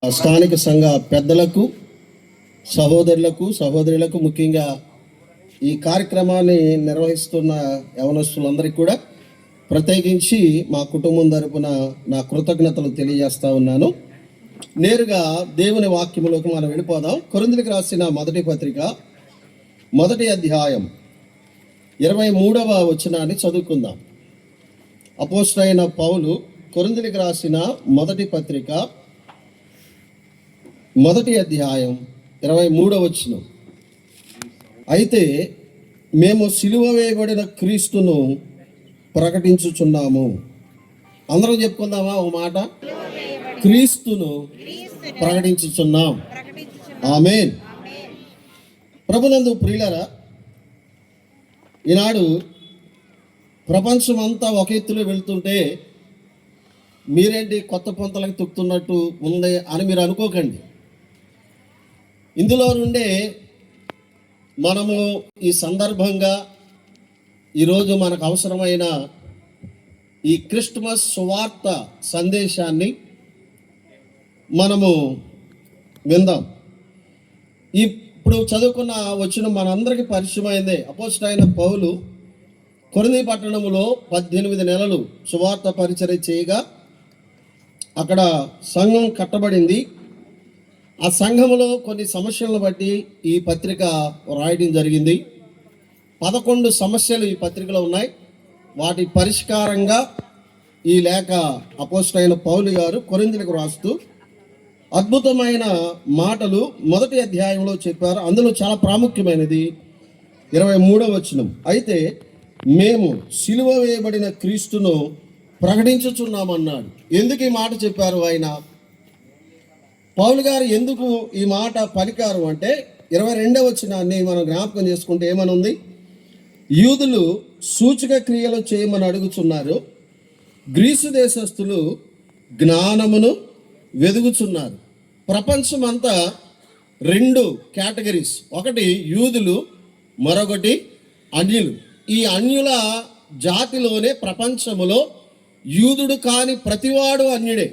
స్థానిక సంఘ పెద్దలకు, సహోదరులకు, సహోదరులకు, ముఖ్యంగా ఈ కార్యక్రమాన్ని నిర్వహిస్తున్న యవనస్తులందరికీ కూడా ప్రత్యేకించి మా కుటుంబం తరపున నా కృతజ్ఞతలు తెలియజేస్తా ఉన్నాను. నేరుగా దేవుని వాక్యములోకి మనం వెళ్ళిపోదాం. కొరింథీయులకు రాసిన మొదటి పత్రిక 1వ అధ్యాయం 23వ వచనాన్ని చదువుకుందాం. అపోస్తలుడైన పౌలు కొరింథీయులకు రాసిన మొదటి పత్రిక 1వ అధ్యాయం 23వ వచనం. అయితే మేము సిలువ వేయబడిన క్రీస్తును ప్రకటించుచున్నాము. అందరం చెప్పుకుందామా ఒక మాట? క్రీస్తును ప్రకటించుచున్నాం. ఆమేన్. ప్రభునందు ప్రియులారా, ఈనాడు ప్రపంచం అంతా ఒక ఎత్తులో వెళ్తుంటే మీరేంటి కొత్త పొంతలకు తొక్కుతున్నట్టు ఉంది అని మీరు అనుకోకండి. ఇందులో నుండే మనము ఈ సందర్భంగా ఈరోజు మనకు అవసరమైన ఈ క్రిస్మస్ సువార్త సందేశాన్ని మనము విందాం. ఇప్పుడు చదువుకున్న వచ్చిన మనందరికీ పరిచయమైందే. అపోస్తలుడైన పౌలు కొరింథీ పట్టణంలో 18 నెలలు సువార్త పరిచర్య చేయగా అక్కడ సంఘం కట్టబడింది. ఆ సంఘంలో కొన్ని సమస్యలను బట్టి ఈ పత్రిక రాయడం జరిగింది. 11 సమస్యలు ఈ పత్రికలో ఉన్నాయి. వాటి పరిష్కారంగా ఈ లేఖ అపోస్తలుడైన పౌలు గారు కొరింథీయులకు రాస్తూ అద్భుతమైన మాటలు 1వ అధ్యాయంలో చెప్పారు. అందులో చాలా ప్రాముఖ్యమైనది 23వ వచనం. అయితే మేము సిలువ వేయబడిన క్రీస్తును ప్రకటించుచున్నామన్నాడు. ఎందుకు ఈ మాట చెప్పారు ఆయన? పౌలు గారు ఎందుకు ఈ మాట పలికారు అంటే 22వ వచనాన్ని మనం జ్ఞాపకం చేసుకుంటే ఏమనుంది? యూదులు సూచక క్రియలు చేయమని అడుగుచున్నారు, గ్రీసు దేశస్థులు జ్ఞానమును వెదుగుచున్నారు. ప్రపంచం అంతా 2 కేటగిరీస్, ఒకటి యూదులు, మరొకటి అన్యులు. ఈ అన్యుల జాతిలోనే ప్రపంచములో యూదుడు కాని ప్రతివాడు అన్యుడే.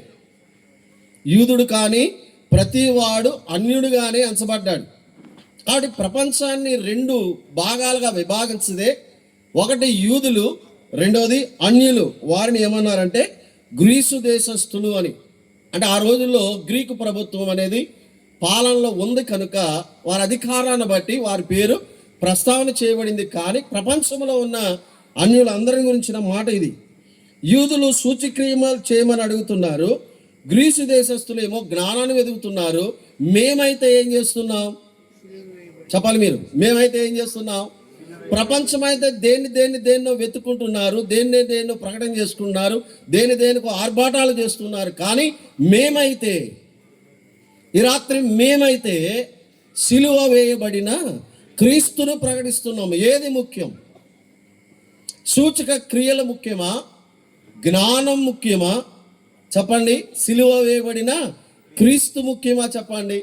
యూదుడు కాని ప్రతివాడు అన్యుడుగానే ఎంచబడ్డాడు. కాబట్టి ప్రపంచాన్ని 2 భాగాలుగా విభాగించదే. ఒకటి యూదులు, రెండోది అన్యులు. వారిని ఏమన్నారంటే గ్రీసు దేశస్థులు అని. అంటే ఆ రోజుల్లో గ్రీకు ప్రభుత్వం అనేది పాలనలో ఉంది కనుక వారి అధికారాన్ని బట్టి వారి పేరు ప్రస్తావన చేయబడింది. కానీ ప్రపంచంలో ఉన్న అన్యులందరి గురించిన మాట ఇది. యూదులు సూచక్రియలు చేయమని అడుగుతున్నారు, గ్రీసు దేశస్థులేమో జ్ఞానాన్ని వెతుకుతున్నారు. మేమైతే ఏం చేస్తున్నాం చెప్పాలి మీరు? మేమైతే ఏం చేస్తున్నాం? ప్రపంచం అయితే దేన్నో వెతుక్కుంటున్నారు, దేన్నో ప్రకటన చేసుకుంటున్నారు, దేనికో ఆర్భాటాలు చేస్తున్నారు. కానీ మేమైతే ఈ రాత్రి సిలువ వేయబడిన క్రీస్తును ప్రకటిస్తున్నాము. ఏది ముఖ్యం? సూచక క్రియలు ముఖ్యమా? జ్ఞానం ముఖ్యమా? చెప్పండి. సిలువ వేయబడిన క్రీస్తు ముఖ్యమా? చెప్పండి.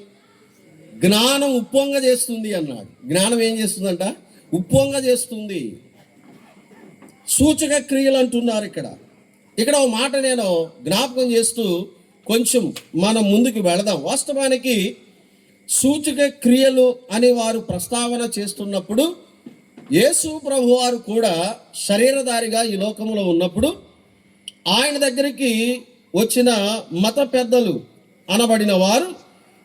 జ్ఞానం ఉప్పొంగ చేస్తుంది అన్నాడు. జ్ఞానం ఏం చేస్తుందంట? ఉప్పొంగ చేస్తుంది. సూచక క్రియలు అంటున్నారు ఇక్కడ ఒక మాట నేను జ్ఞాపకం చేస్తూ కొంచెం మనం ముందుకు వెళదాం. వాస్తవానికి సూచక క్రియలు అని వారు ప్రస్తావన చేస్తున్నప్పుడు యేసు ప్రభువారు కూడా శరీరధారిగా ఈ లోకంలో ఉన్నప్పుడు ఆయన దగ్గరికి వచ్చిన మత పెద్దలు అనబడిన వారు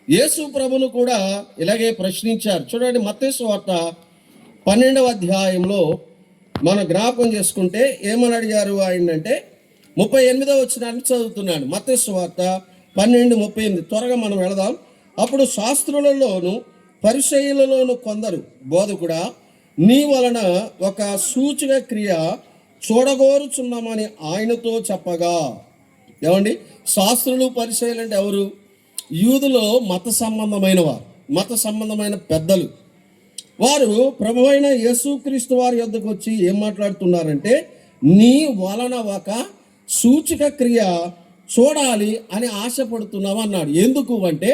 యేసు ప్రభును కూడా ఇలాగే ప్రశ్నించారు. చూడండి, మత్తయి సువార్త 12వ అధ్యాయంలో మనం జ్ఞాపకం చేసుకుంటే ఏమని అడిగారు ఆయనంటే 38వ వచనాన్ని చదువుతున్నాను. మత్తయి సువార్త 12:38. త్వరగా మనం వెళదాం. అప్పుడు శాస్త్రులలోను పరిసయ్యులలోను కొందరు, బోధకుడా, నీ వలన ఒక సూచక క్రియ చూడగోరుచున్నామని ఆయనతో చెప్పగా. ఏమండి, శాస్త్రులు పరిసయ్యులు అంటే ఎవరు? యూదులో మత సంబంధమైన పెద్దలు. వారు ప్రభువైన యేసుక్రీస్తు వారి యొద్దకు వచ్చి ఏం మాట్లాడుతున్నారంటే, నీ వలన ఒక సూచక క్రియ చూడాలి అని ఆశపడుతున్నాం అన్నాడు. ఎందుకు అంటే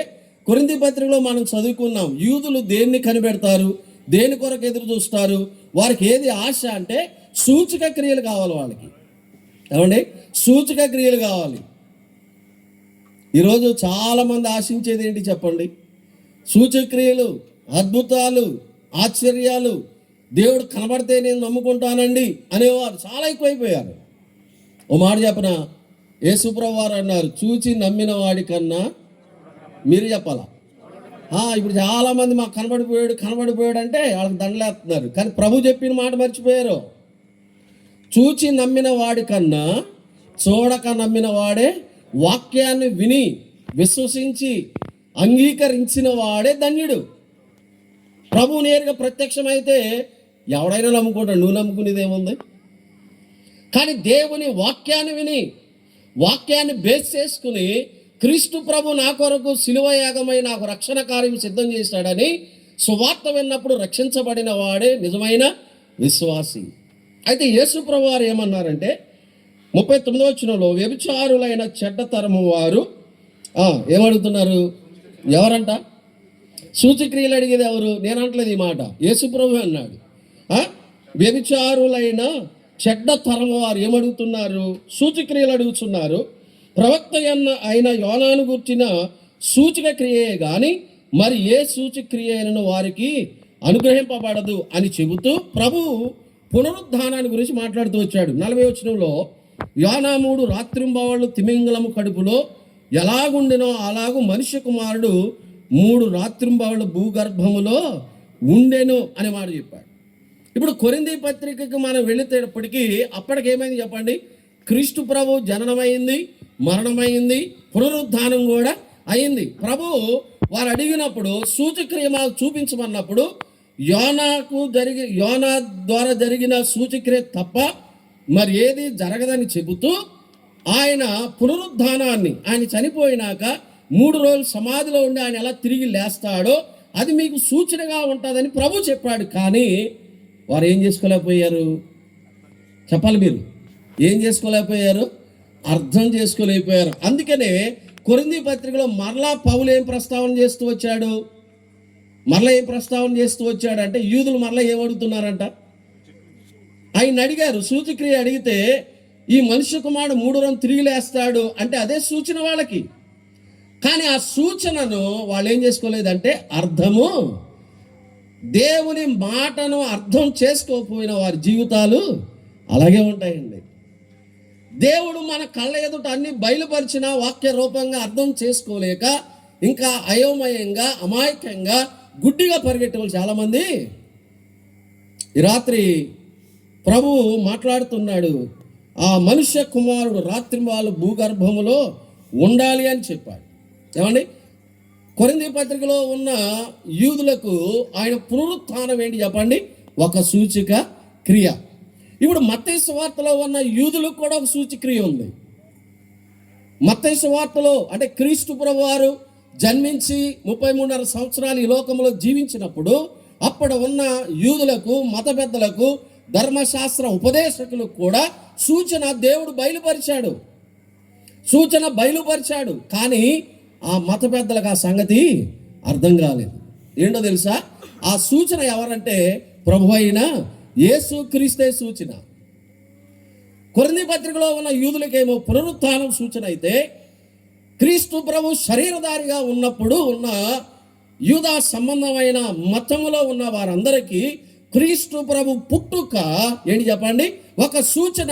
కొరింథీ పత్రికలో మనం చదువుకున్నాం, యూదులు దేన్ని కనిపెడతారు, దేని కొరకు ఎదురు చూస్తారు, వారికి ఏది ఆశ అంటే సూచక క్రియలు కావాలి వాళ్ళకి. ఏమండి, సూచక క్రియలు కావాలి. ఈరోజు చాలామంది ఆశించేది ఏంటి చెప్పండి? సూచక్రియలు, అద్భుతాలు, ఆశ్చర్యాలు, దేవుడు కనబడితే నేను నమ్ముకుంటానండి అనేవారు చాలా ఎక్కువైపోయారు. ఓ మాట చెప్పన, యేసుప్రభువు వారు అన్నారు, చూచి నమ్మిన వాడి కన్నా మీరు చెప్పాలా. ఇప్పుడు చాలామంది మాకు కనబడిపోయాడు అంటే వాళ్ళకి దండలేస్తున్నారు. కానీ ప్రభు చెప్పిన మాట మర్చిపోయారు. చూచి నమ్మిన వాడి కన్నా చూడక నమ్మిన వాడే, వాక్యాన్ని విని విశ్వసించి అంగీకరించిన వాడే ధన్యుడు. ప్రభు నేరుగా ప్రత్యక్షమైతే ఎవడైనా నమ్ముకుంటాడు, నువ్వు నమ్ముకునేది ఏముంది? కానీ దేవుని వాక్యాన్ని విని, వాక్యాన్ని బేస్ చేసుకుని, క్రీస్తు ప్రభు నా కొరకు శిలువ యాగమై నాకు రక్షణ కార్యం సిద్ధం చేశాడని సువార్త విన్నప్పుడు రక్షించబడిన వాడే నిజమైన విశ్వాసి. అయితే యేసు ప్రభు వారు ఏమన్నారంటే 39వ వచనంలో, వ్యభిచారులైన చెడ్డ తరము వారు ఏమడుగుతున్నారు? ఎవరంట? సూచక్రియలు అడిగేది ఎవరు? నేను అంటలేదు ఈ మాట, యేసు ప్రభు అన్నాడు. వ్యభిచారులైన చెడ్డ తరము వారు ఏమడుగుతున్నారు? సూచక్రియలు అడుగుతున్నారు. ప్రవక్త అయిన యోనాను గుర్చిన సూచక క్రియే గాని మరి ఏ సూచక్రియను వారికి అనుగ్రహింపబడదు అని చెబుతూ ప్రభు పునరుద్ధానాన్ని గురించి మాట్లాడుతూ వచ్చాడు. 40వ వచనంలో, యోనా 3 రాత్రింబవళ్ళు తిమింగలము కడుపులో ఎలాగుండెనో అలాగూ మనుష్య కుమారుడు 3 రాత్రింబవళ్ళు భూగర్భములో ఉండెను అనే మాట చెప్పాడు. ఇప్పుడు కొరింథీ పత్రికకు మనం వెళితేటప్పటికీ అప్పటికేమైంది చెప్పండి? క్రీస్తు ప్రభు జననమైంది, మరణమైంది, పునరుద్ధానం కూడా అయింది. ప్రభు వారు అడిగినప్పుడు సూచక్రియ మాకు చూపించమన్నప్పుడు యోనా ద్వారా జరిగిన సూచక్రియ తప్ప మరి ఏది జరగదని చెబుతూ ఆయన పునరుద్ధానాన్ని, ఆయన చనిపోయినాక 3 రోజులు సమాధిలో ఉండి ఆయన ఎలా తిరిగి లేస్తాడో అది మీకు సూచనగా ఉంటుందని ప్రభు చెప్పాడు. కానీ వారు ఏం చేసుకోలేకపోయారు చెప్పాలి? మీరు ఏం చేసుకోలేకపోయారు? అర్థం చేసుకోలేకపోయారు. అందుకనే కొరింథీ పత్రికలో మరలా పౌలు ఏం ప్రస్తావన చేస్తూ వచ్చాడు? అంటే యూదులు మరలా ఏమడుగుతున్నారంట? ఆయన అడిగారు, సూచక్రియ అడిగితే ఈ మనుష్య కుమారుడు 3 రోజులు తిరిగి లేస్తాడు అంటే అదే సూచన వాళ్ళకి. కానీ ఆ సూచనను వాళ్ళు ఏం చేసుకోలేదంటే అర్థము, దేవుని మాటను అర్థం చేసుకోకపోయిన వారి జీవితాలు అలాగే ఉంటాయండి. దేవుడు మన కళ్ళ ఎదుట అన్ని బయలుపరిచిన వాక్య రూపంగా అర్థం చేసుకోలేక ఇంకా అయోమయంగా, అమాయకంగా, గుడ్డిగా పరిగెట్టే వాళ్ళు చాలామంది. ఈ రాత్రి ప్రభువు మాట్లాడుతున్నాడు, ఆ మనుష్య కుమారుడు రాత్రి వాళ్ళు భూగర్భములో ఉండాలి అని చెప్పాడు. ఏమండి? కొరింథీ పత్రికలో ఉన్న యూదులకు ఆయన పునరుత్థానం ఏంటి చెప్పండి? ఒక సూచిక క్రియ. ఇప్పుడు మత్తయి సువార్తలో ఉన్న యూదులకు కూడా ఒక సూచక్రియ ఉంది. మత్తయి సువార్తలో అంటే క్రీస్తు ప్రభు వారు జన్మించి 33.5 సంవత్సరాలు ఈ లోకంలో జీవించినప్పుడు అప్పుడు ఉన్న యూదులకు, మత పెద్దలకు, ధర్మశాస్త్ర ఉపదేశకులకు కూడా సూచన దేవుడు బయలుపరిచాడు. కానీ ఆ మత పెద్దలకు ఆ సంగతి అర్థం కాలేదు. ఏంటో తెలుసా? ఆ సూచన ఎవరంటే ప్రభు అయిన యేసు క్రీస్తే సూచన. కొరింథీ పత్రికలో ఉన్న యూదులకేమో పునరుత్థానం సూచన అయితే, క్రీస్తు ప్రభు శరీరధారిగా ఉన్నప్పుడు ఉన్న యూదా సంబంధమైన మతములో ఉన్న వారందరికీ క్రీస్తు ప్రభు పుట్టుక ఏంటి చెప్పండి? ఒక సూచన.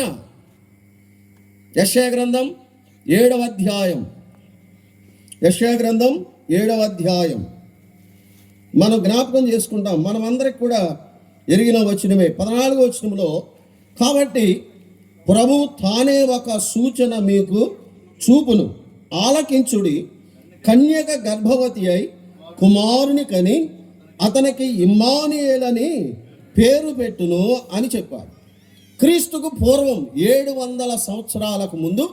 యెషయా గ్రంథం 7వ అధ్యాయం మనం జ్ఞాపకం చేసుకుంటాం. మనం అందరికి కూడా ఎరిగిన వచనమే 14వ వచనంలో, కాబట్టి ప్రభు తానే ఒక సూచన మీకు చూపును, ఆలకించుడి, కన్యక గర్భవతి అయి కుమారుని కని అతనికి ఇమ్మానుయేలని పేరు పెట్టును అని చెప్పాడు. క్రీస్తుకు పూర్వం 700 సంవత్సరాలకు ముందు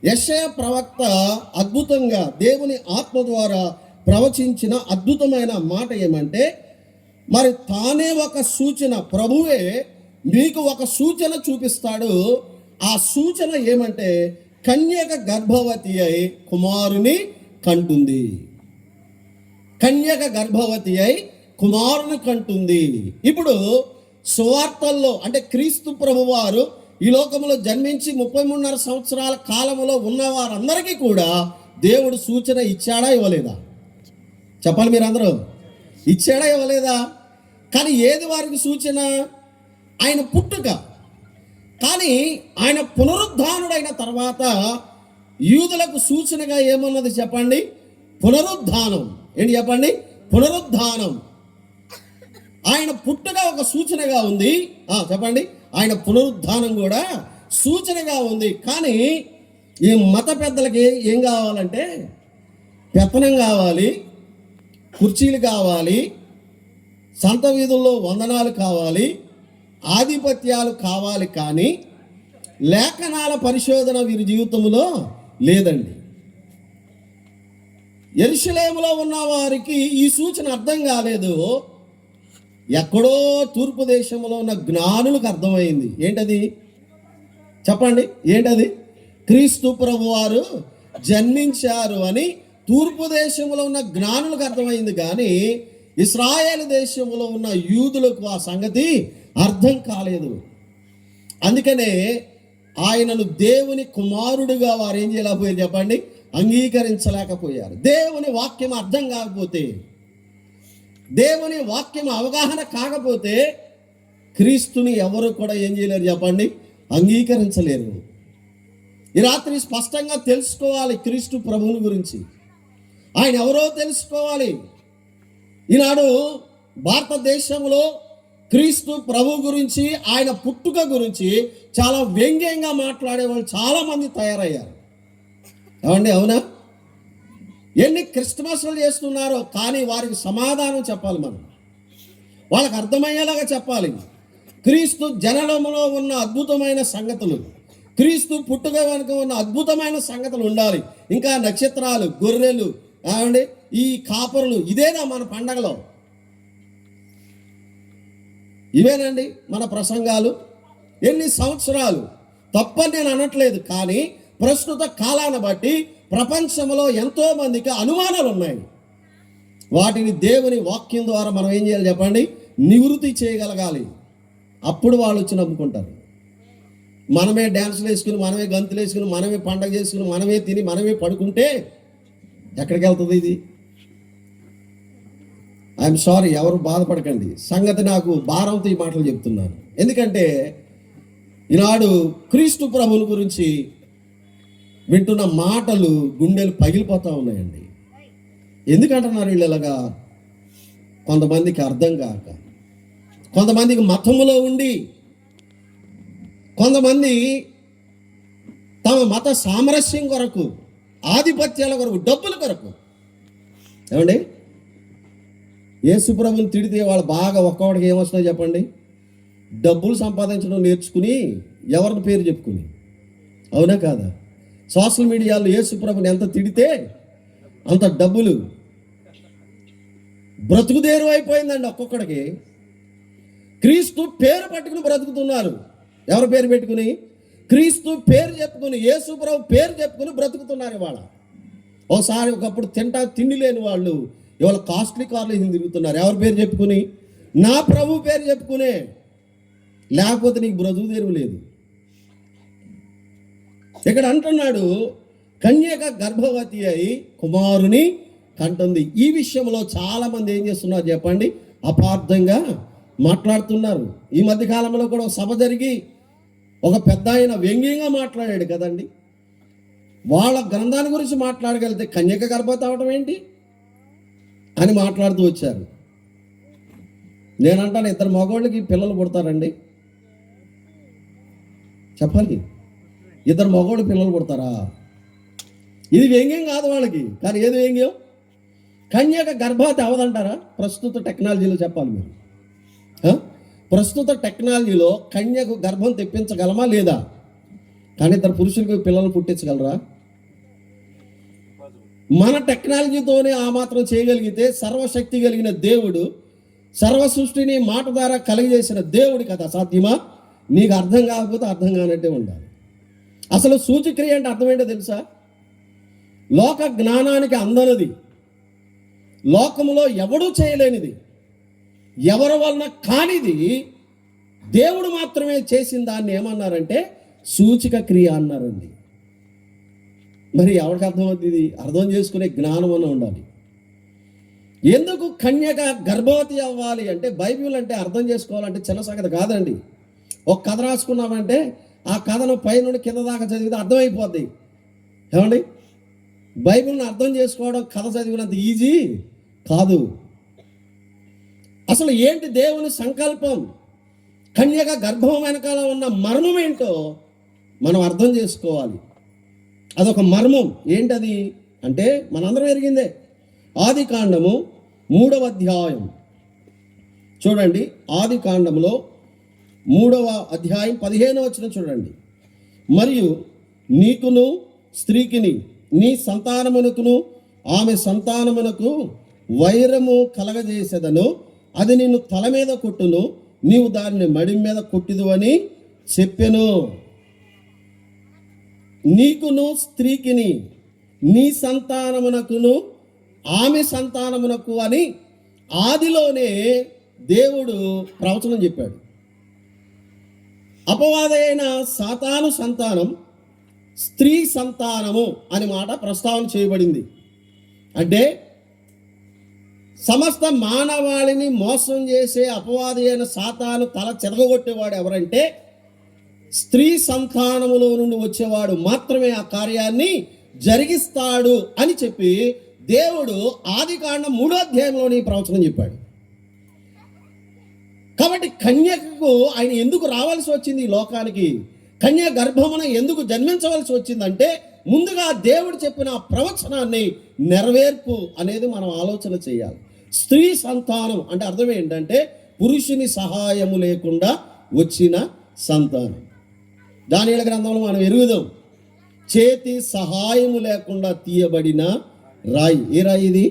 యెషయా ప్రవక్త అద్భుతంగా దేవుని ఆత్మ ద్వారా ప్రవచించిన అద్భుతమైన మాట ఏమంటే, మరి తానే ఒక సూచన, ప్రభువే మీకు ఒక సూచన చూపిస్తాడు. ఆ సూచన ఏమంటే కన్యక గర్భవతి అయి కుమారుని కంటుంది. ఇప్పుడు సువార్తల్లో అంటే క్రీస్తు ప్రభువారు ఈ లోకంలో జన్మించి 33.5 సంవత్సరాల కాలంలో ఉన్న వారందరికీ కూడా దేవుడు సూచన ఇచ్చాడా ఇవ్వలేదా? చెప్పాలి మీరు అందరూ. ఇచ్చాడా ఇవ్వలేదా? కానీ ఏది వారికి సూచన? ఆయన పుట్టుక. కానీ ఆయన పునరుద్ధానుడైన తర్వాత యూదులకు సూచనగా ఏమన్నది చెప్పండి? పునరుద్ధానం. ఏంటి చెప్పండి? పునరుద్ధానం. ఆయన పుట్టుక ఒక సూచనగా ఉంది. చెప్పండి. ఆయన పునరుద్ధానం కూడా సూచనగా ఉంది. కానీ ఈ మత పెద్దలకి ఏం కావాలంటే పెత్తనం కావాలి, కుర్చీలు కావాలి, సంత వీధుల్లో వందనాలు కావాలి, ఆధిపత్యాలు కావాలి. కానీ లేఖనాల పరిశోధన వీరి జీవితంలో లేదండి. యెరూషలేములో ఉన్న వారికి ఈ సూచన అర్థం కాలేదు. ఎక్కడో తూర్పు దేశంలో ఉన్న జ్ఞానులకు అర్థమైంది. ఏంటది చెప్పండి? ఏంటది? క్రీస్తు ప్రభు వారు జన్మించారు అని తూర్పు దేశంలో ఉన్న జ్ఞానులకు అర్థమైంది. కానీ ఇశ్రాయేలు దేశంలో ఉన్న యూదులకు ఆ సంగతి అర్థం కాలేదు. అందుకనే ఆయనను దేవుని కుమారుడుగా వారు ఏం చేయలేకపోయారు చెప్పండి? అంగీకరించలేకపోయారు. దేవుని వాక్యం అర్థం కాకపోతే, దేవుని వాక్యం అవగాహన కాకపోతే క్రీస్తుని ఎవరు కూడా ఏం చేయలేరు చెప్పండి? అంగీకరించలేరు. ఈ రాత్రి స్పష్టంగా తెలుసుకోవాలి క్రీస్తు ప్రభువుని గురించి. ఆయన ఎవరో తెలుసుకోవాలి. ఈనాడు భారతదేశంలో క్రీస్తు ప్రభు గురించి, ఆయన పుట్టుక గురించి చాలా వ్యంగ్యంగా మాట్లాడే వాళ్ళు చాలామంది తయారయ్యారు. ఏమండి? అవునా? ఎన్ని క్రిస్మస్లు చేస్తున్నారో కానీ వారికి సమాధానం చెప్పాలి. మనం వాళ్ళకి అర్థమయ్యేలాగా చెప్పాలి. క్రీస్తు జననములో ఉన్న అద్భుతమైన సంగతులు, క్రీస్తు పుట్టుక వెనుక ఉన్న అద్భుతమైన సంగతులు ఉండాలి. ఇంకా నక్షత్రాలు, గొర్రెలు, ఏమండి ఈ కాపరులు, ఇదేనా మన పండగలో? ఇవేనండి మన ప్రసంగాలు? ఎన్ని సంవత్సరాలు? తప్పని నేను అనట్లేదు. కానీ ప్రస్తుత కాలాన్ని బట్టి ప్రపంచంలో ఎంతో మందికి అనుమానాలు ఉన్నాయి. వాటిని దేవుని వాక్యం ద్వారా మనం ఏం చేయాలి చెప్పండి? నివృత్తి చేయగలగాలి. అప్పుడు వాళ్ళు వచ్చి నమ్ముకుంటారు. మనమే డ్యాన్సులు వేసుకుని, మనమే గంతులు వేసుకుని, మనమే పండగ చేసుకుని, మనమే తిని, మనమే పడుకుంటే ఎక్కడికి వెళ్తుంది ఇది? ఐఎమ్ సారీ, ఎవరు బాధపడకండి. సంగతి నాకు భారంతో ఈ మాటలు చెప్తున్నాను. ఎందుకంటే ఈనాడు క్రీస్తు ప్రభువుని గురించి వింటున్న మాటలు గుండెలు పగిలిపోతూ ఉన్నాయండి. ఎందుకంటున్నారు వీళ్ళు ఇలాగా? కొంతమందికి అర్థం కాక, కొంతమందికి మతములో ఉండి, కొంతమంది తమ మత సామరస్యం కొరకు, ఆధిపత్యాల కొరకు, డబ్బుల కొరకు. ఏమండి? యేసు ప్రభువుని తిడితే వాళ్ళు బాగా ఒక్కొక్కడికి ఏమొస్తుందో చెప్పండి? డబ్బులు సంపాదించడం నేర్చుకుని ఎవరిని పేరు చెప్పుకుని. అవునా కాదా? సోషల్ మీడియాలో యేసు ప్రభుని ఎంత తిడితే అంత డబ్బులు. బ్రతుకుదేరు అయిపోయిందండి ఒక్కొక్కడికి. క్రీస్తు పేరు పట్టుకుని బ్రతుకుతున్నారు. ఎవరి పేరు పెట్టుకుని? క్రీస్తు పేరు చెప్పుకుని, యేసు ప్రభు పేరు చెప్పుకుని బ్రతుకుతున్నారు ఇవాళ. ఒకసారి ఒకప్పుడు తిండి లేని వాళ్ళు ఇవాళ కాస్ట్లీ కార్లు తిరుగుతున్నారు. ఎవరి పేరు చెప్పుకుని? నా ప్రభు పేరు చెప్పుకునే. లేకపోతే నీకు బ్రతుకు తెరువు లేదు. ఇక్కడ అంటున్నాడు, కన్యక గర్భవతి అయి కుమారుని కంటుంది. ఈ విషయంలో చాలామంది ఏం చేస్తున్నారు చెప్పండి? అపార్థంగా మాట్లాడుతున్నారు. ఈ మధ్య కాలంలో కూడా సభ జరిగి ఒక పెద్ద ఆయన వ్యంగ్యంగా మాట్లాడాడు కదండి. వాళ్ళ గ్రంథాన్ని గురించి మాట్లాడగలిగితే కన్యక గర్భవతి అవడం ఏంటి అని మాట్లాడుతూ వచ్చారు. నేనంటాను, ఇద్దరు మగవాళ్ళకి పిల్లలు పుడతారండి? చెప్పాలి. ఇద్దరు మగవాళ్ళు పిల్లలు పుడతారా? ఇది వ్యంగ్యం కాదు వాళ్ళకి. కానీ ఏది వ్యంగ్యం? కన్యక గర్భవతి అవదంటారా? ప్రస్తుత టెక్నాలజీలో చెప్పాలి మీరు. ప్రస్తుత టెక్నాలజీలో కన్యకు గర్భం తెప్పించగలమా లేదా? కానీ ఇద్దరు పురుషులకు పిల్లలు పుట్టించగలరా? మన టెక్నాలజీతోనే ఆ మాత్రం చేయగలిగితే సర్వశక్తి కలిగిన దేవుడు, సర్వ సృష్టిని మాట ద్వారా కలిగజేసిన దేవుడి కదా సాధ్యమా? నీకు అర్థం కాకపోతే అర్థం కానట్టే ఉండాలి. అసలు సూచక్రియ అంటే అర్థం ఏంటో తెలుసా? లోక జ్ఞానానికి అందనది, లోకములో ఎవడూ చేయలేనిది, ఎవరి వలన కానిది దేవుడు మాత్రమే చేసిన దాన్ని ఏమన్నారంటే సూచక క్రియ అన్నారండి. మరి ఎవరికి అర్థమవుతుంది? ఇది అర్థం చేసుకునే జ్ఞానం అన్న ఉండాలి. ఎందుకు కన్యక గర్భవతి అవ్వాలి అంటే, బైబిల్ అంటే అర్థం చేసుకోవాలంటే చిన్న సంగతి కాదండి. ఒక కథ రాసుకున్నామంటే ఆ కథను పై నుండి కింద దాకా చదివితే అర్థమైపోద్ది. ఏమండి, బైబిల్ని అర్థం చేసుకోవడం కథ చదివినంత ఈజీ కాదు. అసలు ఏంటి దేవుని సంకల్పం, కన్యక గర్భం వెనకాల ఉన్న మర్మం ఏంటో మనం అర్థం చేసుకోవాలి. అదొక మర్మం. ఏంటది అంటే మనందరం ఎరిగిందే. ఆది కాండము 3వ అధ్యాయం చూడండి. ఆది కాండములో 3వ అధ్యాయం 15వ వచనం చూడండి. మరియు నీకును స్త్రీకిని నీ సంతానమునకును ఆమె సంతానమునకు వైరము కలగజేసేదను, అది నిన్ను తల మీద కొట్టును, నీవు దానిని మడి మీద కొట్టిదు అని చెప్పెను. నీకును స్త్రీకిని నీ సంతానమునకును ఆమె సంతానమునకు అని ఆదిలోనే దేవుడు ప్రవచనం చెప్పాడు. అపవాదైన సాతాను సంతానం స్త్రీ సంతానము అని మాట ప్రస్తావన చేయబడింది. అంటే సమస్త మానవాళిని మోసం చేసే అపవాది అయిన సాతాను తల చెదగొట్టేవాడు ఎవరంటే స్త్రీ సంతానములో నుండి వచ్చేవాడు మాత్రమే ఆ కార్యాన్ని జరిగిస్తాడు అని చెప్పి దేవుడు ఆది కాండం 3వ అధ్యాయంలోని ప్రవచనం చెప్పాడు. కాబట్టి కన్యకకు ఆయన ఎందుకు రావాల్సి వచ్చింది ఈ లోకానికి, కన్య గర్భమున ఎందుకు జన్మించవలసి వచ్చిందంటే ముందుగా దేవుడు చెప్పిన ప్రవచనాన్ని నెరవేర్పు అనేది మనం ఆలోచన చేయాలి. స్త్రీ సంతానం అంటే అర్థం ఏంటంటే పురుషుని సహాయము లేకుండా వచ్చిన సంతానం. దానియేలు గ్రంథంలో మనం ఎరుగుదాం, చేతి సహాయము లేకుండా తీయబడిన రాయి. ఏ రాయి ఇది?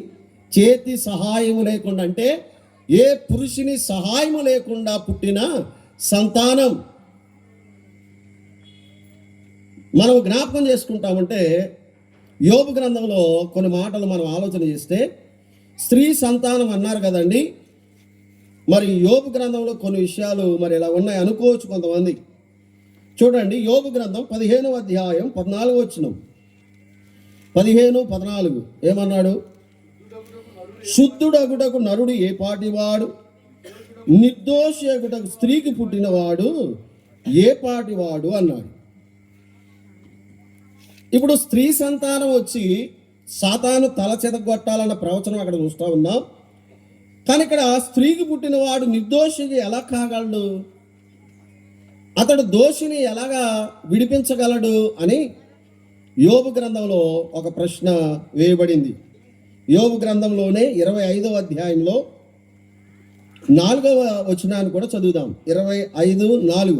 చేతి సహాయము లేకుండా అంటే ఏ పురుషుని సహాయము లేకుండా పుట్టిన సంతానం. మనం జ్ఞాపకం చేసుకుంటామంటే యోబు గ్రంథంలో కొన్ని మాటలు మనం ఆలోచన చేస్తే స్త్రీ సంతానం అన్నారు కదండి. మరి యోబు గ్రంథంలో కొన్ని విషయాలు మరి ఇలా ఉన్నాయి అనుకోవచ్చు కొంతమంది. చూడండి, యోబు గ్రంథం 15వ అధ్యాయం 14వ వచనం. 15-14 ఏమన్నాడు? శుద్ధుడగుటకు నరుడు ఏ పాటివాడు, నిర్దోషి అగుటకు స్త్రీకి పుట్టినవాడు ఏ పాటివాడు అన్నాడు. ఇప్పుడు స్త్రీ సంతానం వచ్చి సాతాను తల చెదగొట్టాలన్న ప్రవచనం అక్కడ చూస్తూ ఉన్నాం. కానీ ఇక్కడ స్త్రీకి పుట్టినవాడు నిర్దోషిగా ఎలా కాగలడు, అతడు దోషిని ఎలాగా విడిపించగలడు అని యోబు గ్రంథంలో ఒక ప్రశ్న వేయబడింది. యోబు గ్రంథంలోనే 25వ అధ్యాయంలో 4వ వచనాన్ని కూడా చదువుదాం. 25:4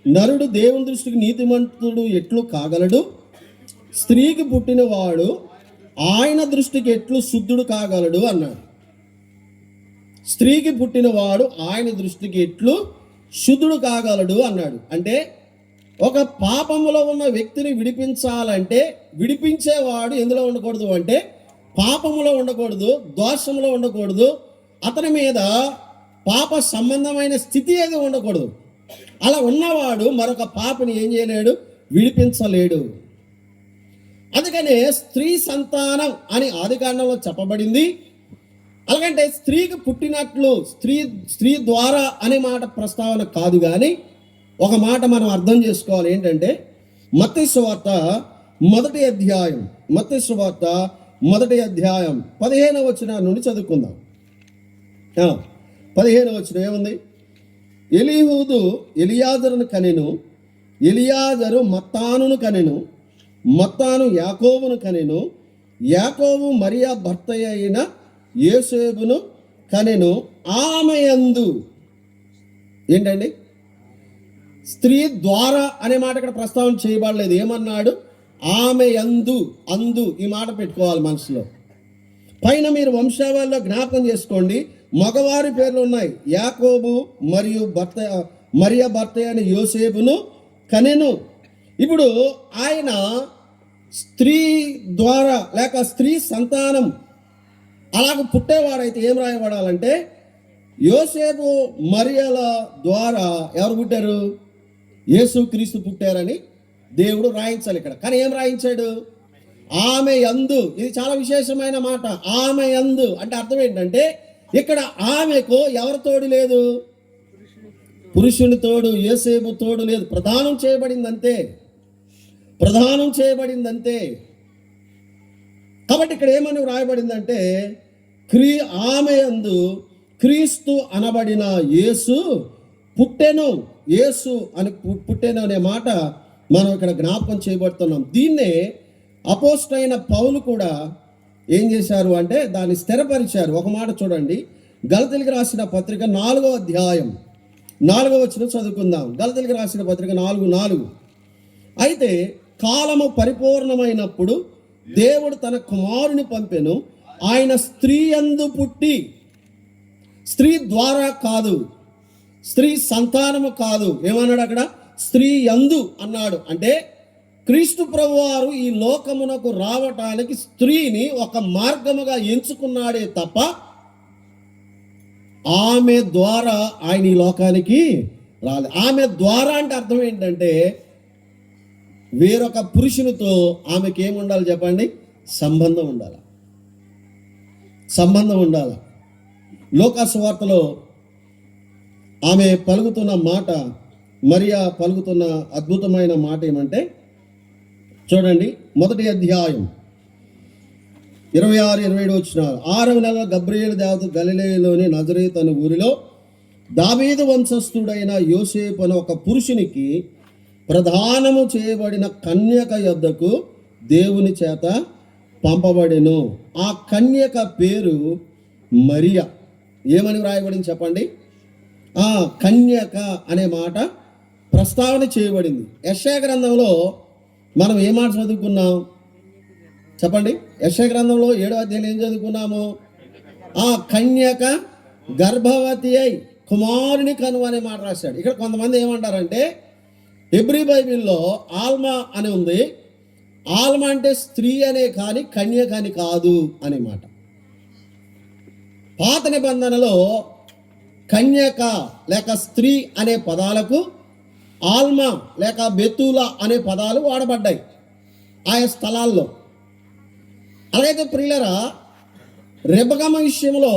నరుడు దేవుని దృష్టికి నీతిమంతుడు ఎట్లు కాగలడు, స్త్రీకి పుట్టినవాడు ఆయన దృష్టికి ఎట్లు శుద్ధుడు కాగలడు అన్నాడు. స్త్రీకి పుట్టినవాడు ఆయన దృష్టికి ఎట్లు శుద్ధుడు కాగలడు అన్నాడు. అంటే ఒక పాపములో ఉన్న వ్యక్తిని విడిపించాలంటే విడిపించేవాడు ఎందులో ఉండకూడదు అంటే పాపములో ఉండకూడదు, దోషంలో ఉండకూడదు, అతని మీద పాప సంబంధమైన స్థితి ఏది ఉండకూడదు. అలా ఉన్నవాడు మరొక పాపని ఏం చేయలేడు, విడిపించలేడు. అందుకనే స్త్రీ సంతానం అని ఆదికాండంలో చెప్పబడింది. అలాగంటే స్త్రీకి పుట్టినట్లు స్త్రీ ద్వారా అనే మాట ప్రస్తావన కాదు. కానీ ఒక మాట మనం అర్థం చేసుకోవాలి. ఏంటంటే మత్తయి సువార్త 1వ అధ్యాయం 15వ వచనం నుండి చదువుకుందాం. 15వ వచనం ఏముంది? ఎలీహూదు ఎలియాజరును కనెను, ఎలియాజరు మత్తానును కనెను, మత్తాను యాకోబును కనెను, యాకోబు మరియా భర్త అయిన యోసేపును కనెను. ఆమె యందు ఏంటండి? స్త్రీ ద్వారా అనే మాట ఇక్కడ ప్రస్తావన చేయబడలేదు. ఏమన్నాడు? ఆమె అందు ఈ మాట పెట్టుకోవాలి మనసులో. పైన మీరు వంశావళిలో జ్ఞాపకం చేసుకోండి, మగవారి పేర్లు ఉన్నాయి. యాకోబు మరియు మరియా భర్త అయిన యోసేపును కనెను. ఇప్పుడు ఆయన స్త్రీ ద్వారా లేక స్త్రీ సంతానం అలాగ పుట్టేవాడైతే ఏం రాయబడాలంటే యోసేపు మరియల ద్వారా ఎవరు పుట్టారు? యేసుక్రీస్తు పుట్టారని దేవుడు రాయించాలి ఇక్కడ. కానీ ఏం రాయించాడు? ఆమె యందు. ఇది చాలా విశేషమైన మాట. ఆమె యందు అంటే అర్థం ఏంటంటే ఇక్కడ ఆమెకు ఎవరి తోడు లేదు? పురుషుని తోడు, యోసేపు తోడు లేదు. ప్రదానం చేయబడిందంతే, ప్రదానం చేయబడిందంతే. కాబట్టి ఇక్కడ ఏమని వ్రాయబడిందంటే ఆమె యందు క్రీస్తు అనబడిన యేసు పుట్టెను. యేసు అని పుట్టెను అనే మాట మనం ఇక్కడ జ్ఞాపకం చేయబడుతున్నాం. దీన్నే అపోస్తలుడైన పౌలు కూడా ఏం చేశారు అంటే దాన్ని స్థిరపరిచారు. ఒక మాట చూడండి, గలతీయులకు రాసిన పత్రిక 4వ అధ్యాయం 4వ వచనం చదువుకుందాం. గలతీయులకు రాసిన పత్రిక 4:4. అయితే కాలము పరిపూర్ణమైనప్పుడు దేవుడు తన కుమారుని పంపెను. ఆయన స్త్రీ యందు పుట్టి, స్త్రీ ద్వారా కాదు, స్త్రీ సంతానము కాదు. ఏమన్నాడు అక్కడ? స్త్రీ యందు అన్నాడు. అంటే క్రీస్తు ప్రభువారు ఈ లోకమునకు రావటానికి స్త్రీని ఒక మార్గముగా ఎంచుకున్నాడే తప్ప ఆమె ద్వారా ఆయన ఈ లోకానికి రాలేదు. ఆమె ద్వారా అంటే అర్థం ఏంటంటే వేరొక పురుషునితో ఆమెకి ఏముండాలి చెప్పండి? సంబంధం ఉండాలి, సంబంధం ఉండాలి. లూకా సువార్తలో ఆమె పలుకుతున్న మాట, మరియా పలుకుతున్న అద్భుతమైన మాట ఏమంటే చూడండి, 1వ అధ్యాయం 26-27 వచనాలు. 6వ నెల గబ్రియేలు దేవత గలిలయలోని నజరేతు అనే ఊరిలో దావీదు వంశస్థుడైన యోసేపు అనే ఒక పురుషునికి ప్రదానము చేయబడిన కన్యక యొద్దకు దేవుని చేత పంపబడెను. ఆ కన్యక పేరు మరియా. ఏమని వ్రాయబడింది చెప్పండి? ఆ కన్యక అనే మాట ప్రస్తావన చేయబడింది. యెషయా గ్రంథంలో మనం ఏ మాట చదువుకున్నాం చెప్పండి? యెషయా గ్రంథంలో 7వ అధ్యాయం ఏం చదువుకున్నాము? ఆ కన్యక గర్భవతి అయి కుమారుని కను అనే మాట రాశాడు. ఇక్కడ కొంతమంది ఏమంటారంటే హెబ్రీ బైబిల్లో ఆల్మా అని ఉంది. ఆల్మా అంటే స్త్రీ అనే కానీ కన్యక అని కాదు అనే మాట. పాత నిబంధనలో కన్యక లేక స్త్రీ అనే పదాలకు ఆల్మా లేక బెతులా అనే పదాలు వాడబడ్డాయి ఆయా స్థలాల్లో. అలాగైతే ప్రియులరా, రెబెక్కమ్మ విషయంలో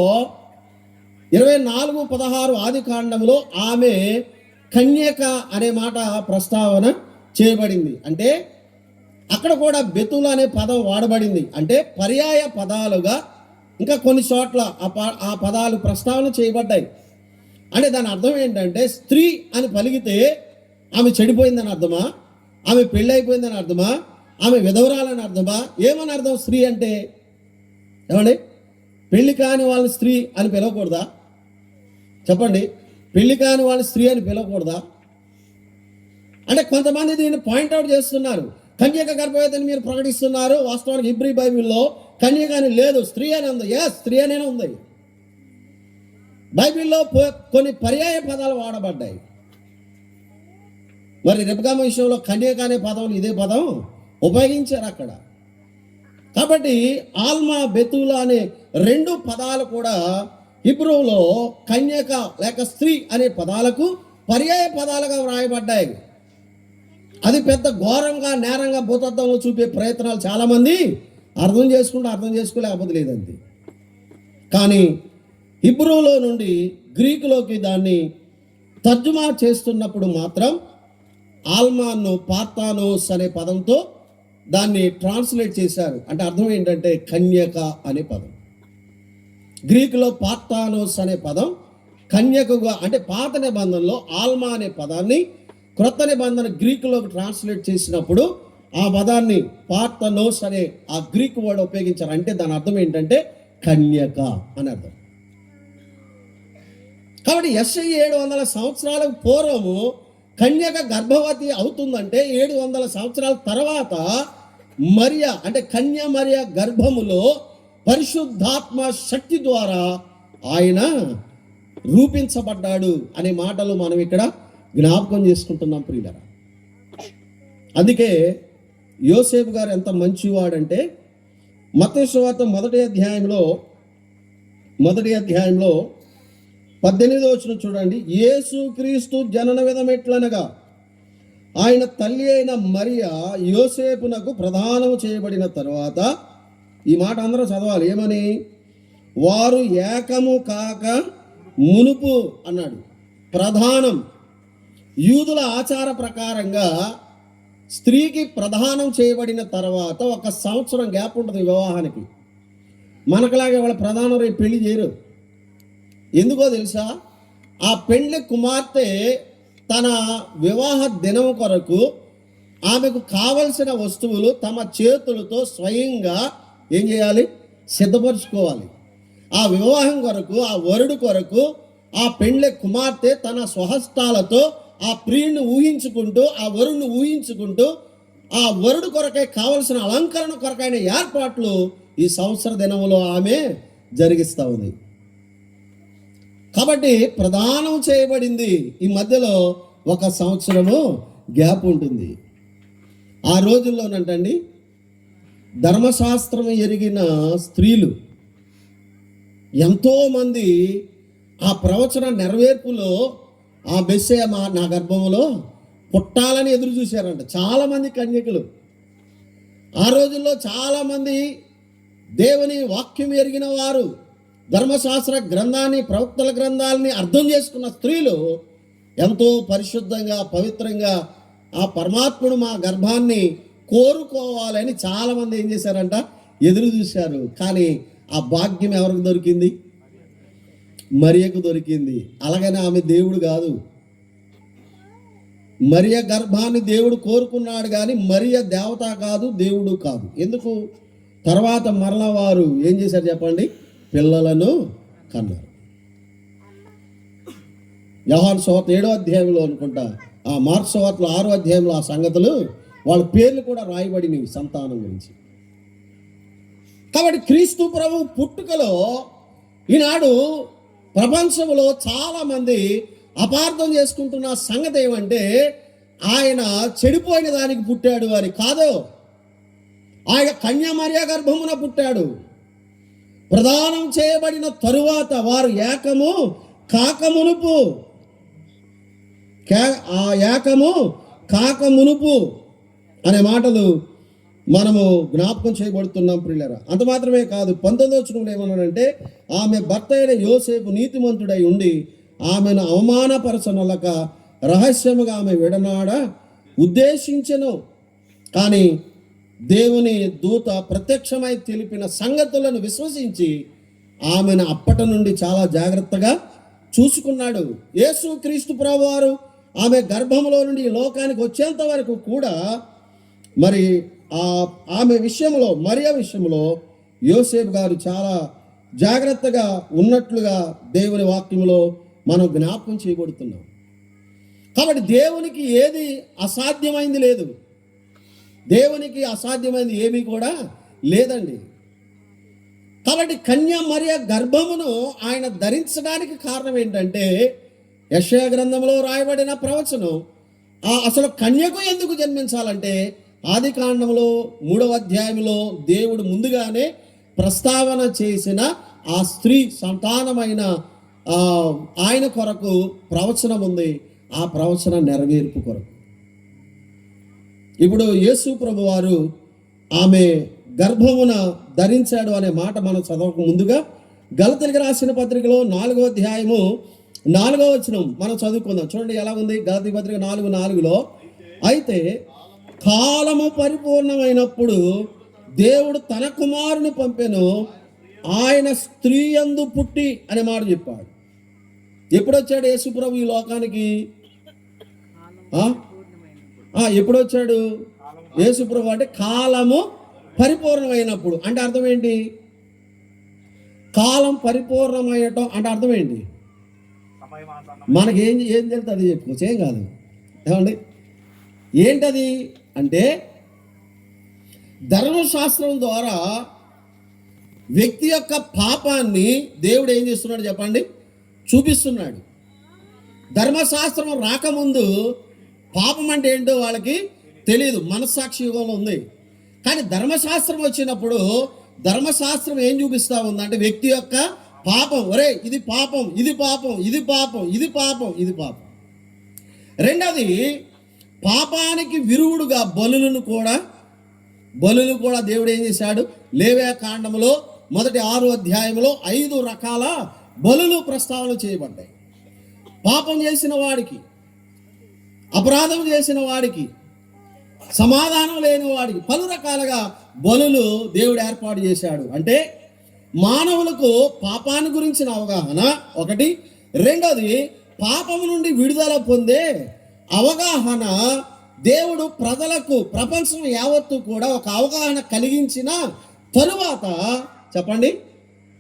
24:16 ఆది కాండంలో ఆమె కన్యక అనే మాట ప్రస్తావన చేయబడింది. అంటే అక్కడ కూడా బెతుల అనే పదం వాడబడింది. అంటే పర్యాయ పదాలుగా ఇంకా కొన్ని చోట్ల ఆ పదాలు ప్రస్తావన చేయబడ్డాయి. అంటే దాని అర్థం ఏంటంటే స్త్రీ అని పలికితే ఆమె చెడిపోయిందని అర్థమా? ఆమె పెళ్ళి అయిపోయిందని అర్థమా? ఆమె విధవరాలని అర్థమా? ఏమని అర్థం స్త్రీ అంటే? ఏమండి, పెళ్లి కాని వాళ్ళని స్త్రీ అని పిలవకూడదా? చెప్పండి, పెళ్లి కాని వాళ్ళని స్త్రీ అని పిలవకూడదా? అంటే కొంతమంది దీన్ని పాయింట్అవుట్ చేస్తున్నారు. కన్యక గర్భవతిని మీరు ప్రకటిస్తున్నారు. వాస్తవానికి హెబ్రీ బైబిల్లో కన్యక అని లేదు, స్త్రీ అని ఉంది. స్త్రీ అనే ఉంది. బైబిల్లో కొన్ని పర్యాయ పదాలు వాడబడ్డాయి. మరి రెబెక్కమ్మ విషయంలో కన్యక అనే పదం ఇదే పదం ఉపయోగించారు అక్కడ. కాబట్టి ఆల్మా బెతులా అనే 2 పదాలు కూడా హిబ్రూలో కన్యక లేక స్త్రీ అనే పదాలకు పర్యాయ పదాలుగా వ్రాయబడ్డాయి. అది పెద్ద ఘోరంగా నేరంగా భూతత్వంలో చూపే ప్రయత్నాలు చాలామంది అర్థం చేసుకోలేకపోతే లేదంతే. కానీ హిబ్రూలో నుండి గ్రీకులోకి దాన్ని తర్జుమా చేస్తున్నప్పుడు మాత్రం ఆల్మాను పార్తానోస్ అనే పదంతో దాన్ని ట్రాన్స్లేట్ చేశారు. అంటే అర్థం ఏంటంటే కన్యక అనే పదం. గ్రీకులో పార్తానోస్ అనే పదం కన్యకగా, అంటే పాత నిబంధనలో ఆల్మా అనే పదాన్ని క్రొత్త నిబంధన గ్రీకులోకి ట్రాన్స్లేట్ చేసినప్పుడు ఆ పదాన్ని పార్తానోస్ అనే ఆ గ్రీక్ వర్డ్ ఉపయోగించారు. అంటే దాని అర్థం ఏంటంటే కన్యక అని అర్థం. కాబట్టి యెషయా 700 సంవత్సరాలకు పూర్వము కన్యక గర్భవతి అవుతుందంటే 700 సంవత్సరాల తర్వాత మరియా అంటే కన్య మరియా గర్భములో పరిశుద్ధాత్మ శక్తి ద్వారా ఆయన రూపించబడ్డాడు అనే మాటలు మనం ఇక్కడ జ్ఞాపకం చేసుకుంటున్నాం ప్రియులారా. అందుకే యోసేపు గారు ఎంత మంచివాడంటే మత్తయి సువార్త 1వ అధ్యాయంలో 18వ వచనం చూడండి. యేసు క్రీస్తు జనన విధం ఎట్లనగా ఆయన తల్లి అయిన మరియ యోసేపునకు ప్రదానము చేయబడిన తరువాత, ఈ మాట అందరూ చదవాలి, ఏమని? వారు ఏకము కాక మునుపు అన్నాడు. ప్రధానం, యూదుల ఆచార ప్రకారంగా స్త్రీకి ప్రదానం చేయబడిన తర్వాత 1 సంవత్సరం గ్యాప్ ఉంటుంది వివాహానికి. మనకులాగే వాళ్ళ ప్రధానం రేపు పెళ్లి చేయరు. ఎందుకో తెలుసా? ఆ పెళ్లి కుమార్తె తన వివాహ దినం కొరకు ఆమెకు కావలసిన వస్తువులు తమ చేతులతో స్వయంగా ఏం చేయాలి? సిద్ధపరచుకోవాలి. ఆ వివాహం కొరకు, ఆ వరుడు కొరకు ఆ పెండ్లి కుమార్తె తన స్వహస్తాలతో ఆ ప్రియుని ఊహించుకుంటూ, ఆ వరుణ్ణి ఊహించుకుంటూ, ఆ వరుడు కొరకై కావలసిన అలంకరణ కొరకైన ఏర్పాట్లు ఈ సంవత్సర దినంలో ఆమె జరిగిస్తూ ఉంది. కాబట్టి ప్రదానం చేయబడింది. ఈ మధ్యలో 1 సంవత్సరము గ్యాప్ ఉంటుంది. ఆ రోజుల్లోనంటండి ధర్మశాస్త్రం ఎరిగిన స్త్రీలు ఎంతోమంది ఆ ప్రవచన నెరవేర్పులో ఆ మెస్సయ్య నా గర్భంలో పుట్టాలని ఎదురు చూశారంట చాలామంది కన్యకులు. ఆ రోజుల్లో చాలామంది దేవుని వాక్యం ఎరిగిన వారు, ధర్మశాస్త్ర గ్రంథాన్ని, ప్రవక్తల గ్రంథాలని అర్థం చేసుకున్న స్త్రీలు ఎంతో పరిశుద్ధంగా, పవిత్రంగా ఆ పరమాత్ముడు మా గర్భాన్ని కోరుకోవాలని చాలామంది ఏం చేశారంట? ఎదురు చూశారు. కానీ ఆ భాగ్యం ఎవరికి దొరికింది? మరియకు దొరికింది. అలాగని ఆమె దేవుడు కాదు. మరియ గర్భాన్ని దేవుడు కోరుకున్నాడు, కానీ మరియ దేవత కాదు, దేవుడు కాదు. ఎందుకు? తర్వాత మరలా వారు ఏం చేశారు చెప్పండి? పిల్లలను కన్నారు. యోహాను సువార్త 7వ అధ్యాయంలో అనుకుంటా, ఆ మార్కు సువార్తలో 6వ అధ్యాయంలో ఆ సంగతులు, వాళ్ళ పేర్లు కూడా రాయబడినవి సంతానం గురించి. కాబట్టి క్రీస్తు ప్రభు పుట్టుకలో ఈనాడు ప్రపంచంలో చాలామంది అపార్థం చేసుకుంటున్న సంగతి ఏమంటే, ఆయన చెడిపోయిన దానికి పుట్టాడు అని కాదు. ఆయన కన్యామర్య గర్భమున పుట్టాడు. ప్రదానం చేయబడిన తరువాత వారు ఏకము కాకమునుపు, ఏకము కాకమునుపు అనే మాటలు మనము జ్ఞాపకం చేయబడుతున్నాం ప్రియులారా. అంత మాత్రమే కాదు, 19వ వచనంలో ఏమన్నాడంటే, ఆమె భర్త అయిన యోసేపు నీతిమంతుడై ఉండి ఆమెను అవమానపరచనలక రహస్యముగా ఆమె విడనాడ ఉద్దేశించెను. కానీ దేవుని దూత ప్రత్యక్షమై తెలిపిన సంగతులను విశ్వసించి ఆమెను అప్పటి నుండి చాలా జాగ్రత్తగా చూసుకున్నాడు. యేసు క్రీస్తు ప్రభువారు ఆమె గర్భంలో నుండి ఈ లోకానికి వచ్చేంత వరకు కూడా మరి ఆమె విషయంలో, మరియ విషయంలో యోసేపు గారు చాలా జాగ్రత్తగా ఉన్నట్లుగా దేవుని వాక్యంలో మనం జ్ఞాపకం చేయబడుతున్నాం. కాబట్టి దేవునికి ఏది అసాధ్యమైంది లేదు. దేవునికి అసాధ్యమైంది ఏమీ కూడా లేదండి. కాబట్టి కన్య మరియ గర్భమును ఆయన ధరించడానికి కారణం ఏంటంటే, యెషయా గ్రంథంలో రాయబడిన ప్రవచనం అసలు కన్యకు ఎందుకు జన్మించాలంటే, ఆదికాండంలో 3వ అధ్యాయంలో దేవుడు ముందుగానే ప్రస్తావన చేసిన ఆ స్త్రీ సంతానమైన ఆయన కొరకు ప్రవచనం ఉంది. ఆ ప్రవచన నెరవేర్పు కొరకు ఇప్పుడు యేసు ప్రభు వారు ఆమె గర్భమున ధరించాడు అనే మాట మనం చదవక ముందుగా గలతీయులకు రాసిన పత్రికలో 4వ అధ్యాయము 4వ వచనం మనం చదువుకుందాం. చూడండి ఎలా ఉంది. గలతీ పత్రిక 4:4లో, అయితే కాలము పరిపూర్ణమైనప్పుడు దేవుడు తన కుమారుని పంపెను, ఆయన స్త్రీ యందు పుట్టి అనే మాట చెప్పాడు. ఎప్పుడొచ్చాడు యేసు ప్రభు ఈ లోకానికి? ఎప్పుడొచ్చాడు యేసు ప్రభు అంటే కాలము పరిపూర్ణమైనప్పుడు. అంటే అర్థం ఏంటి? కాలం పరిపూర్ణమయ్యటం అంటే అర్థం ఏంటి? మనకి ఏం తెలుస్తుంది అది చెప్పుకోవచ్చు, ఏం కాదు. ఏమండి ఏంటది అంటే, ధర్మశాస్త్రం ద్వారా వ్యక్తి యొక్క పాపాన్ని దేవుడు ఏం చేస్తున్నాడు చెప్పండి? చూపిస్తున్నాడు. ధర్మశాస్త్రం రాకముందు పాపం అంటే ఏంటో వాళ్ళకి తెలియదు, మనస్సాక్షి యుగంలో ఉంది. కానీ ధర్మశాస్త్రం వచ్చినప్పుడు ధర్మశాస్త్రం ఏం చూపిస్తూ ఉందంటే, వ్యక్తి యొక్క పాపం. ఒరే ఇది పాపం, ఇది పాపం, ఇది పాపం, ఇది పాపం, ఇది పాపం. రెండోది పాపానికి విరుగుడుగా బలులు కూడా దేవుడు ఏం చేశాడు? లేవియా కాండములో మొదటి 6వ అధ్యాయంలో 5 రకాల బలులు ప్రస్తావన చేయబడ్డాయి. పాపం చేసిన వాడికి, అపరాధం చేసిన వాడికి, సమాధానం లేని వాడికి పలు రకాలుగా బలులు దేవుడు ఏర్పాటు చేశాడు. అంటే మానవులకు పాపాన్ని గురించిన అవగాహన ఒకటి, రెండోది పాపము నుండి విడుదల పొందే అవగాహన. దేవుడు ప్రజలకు, ప్రపంచం యావత్తు కూడా ఒక అవగాహన కలిగించిన తరువాత చెప్పండి,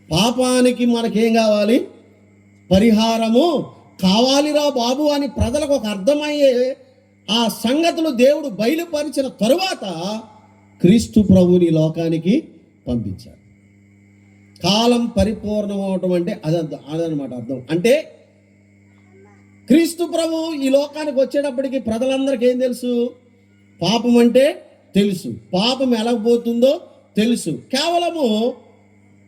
పాపానికి మనకేం కావాలి? పరిహారము కావాలిరా బాబు అని ప్రజలకు ఒక అర్థమయ్యే ఆ సంగతులు దేవుడు బయలుపరిచిన తరువాత క్రీస్తు ప్రభుని లోకానికి పంపించాడు. కాలం పరిపూర్ణం అవటం అంటే అదనమాట అర్థం. అంటే క్రీస్తు ప్రభు ఈ లోకానికి వచ్చేటప్పటికి ప్రజలందరికీ ఏం తెలుసు? పాపం అంటే తెలుసు, పాపం ఎలాగపోతుందో తెలుసు. కేవలము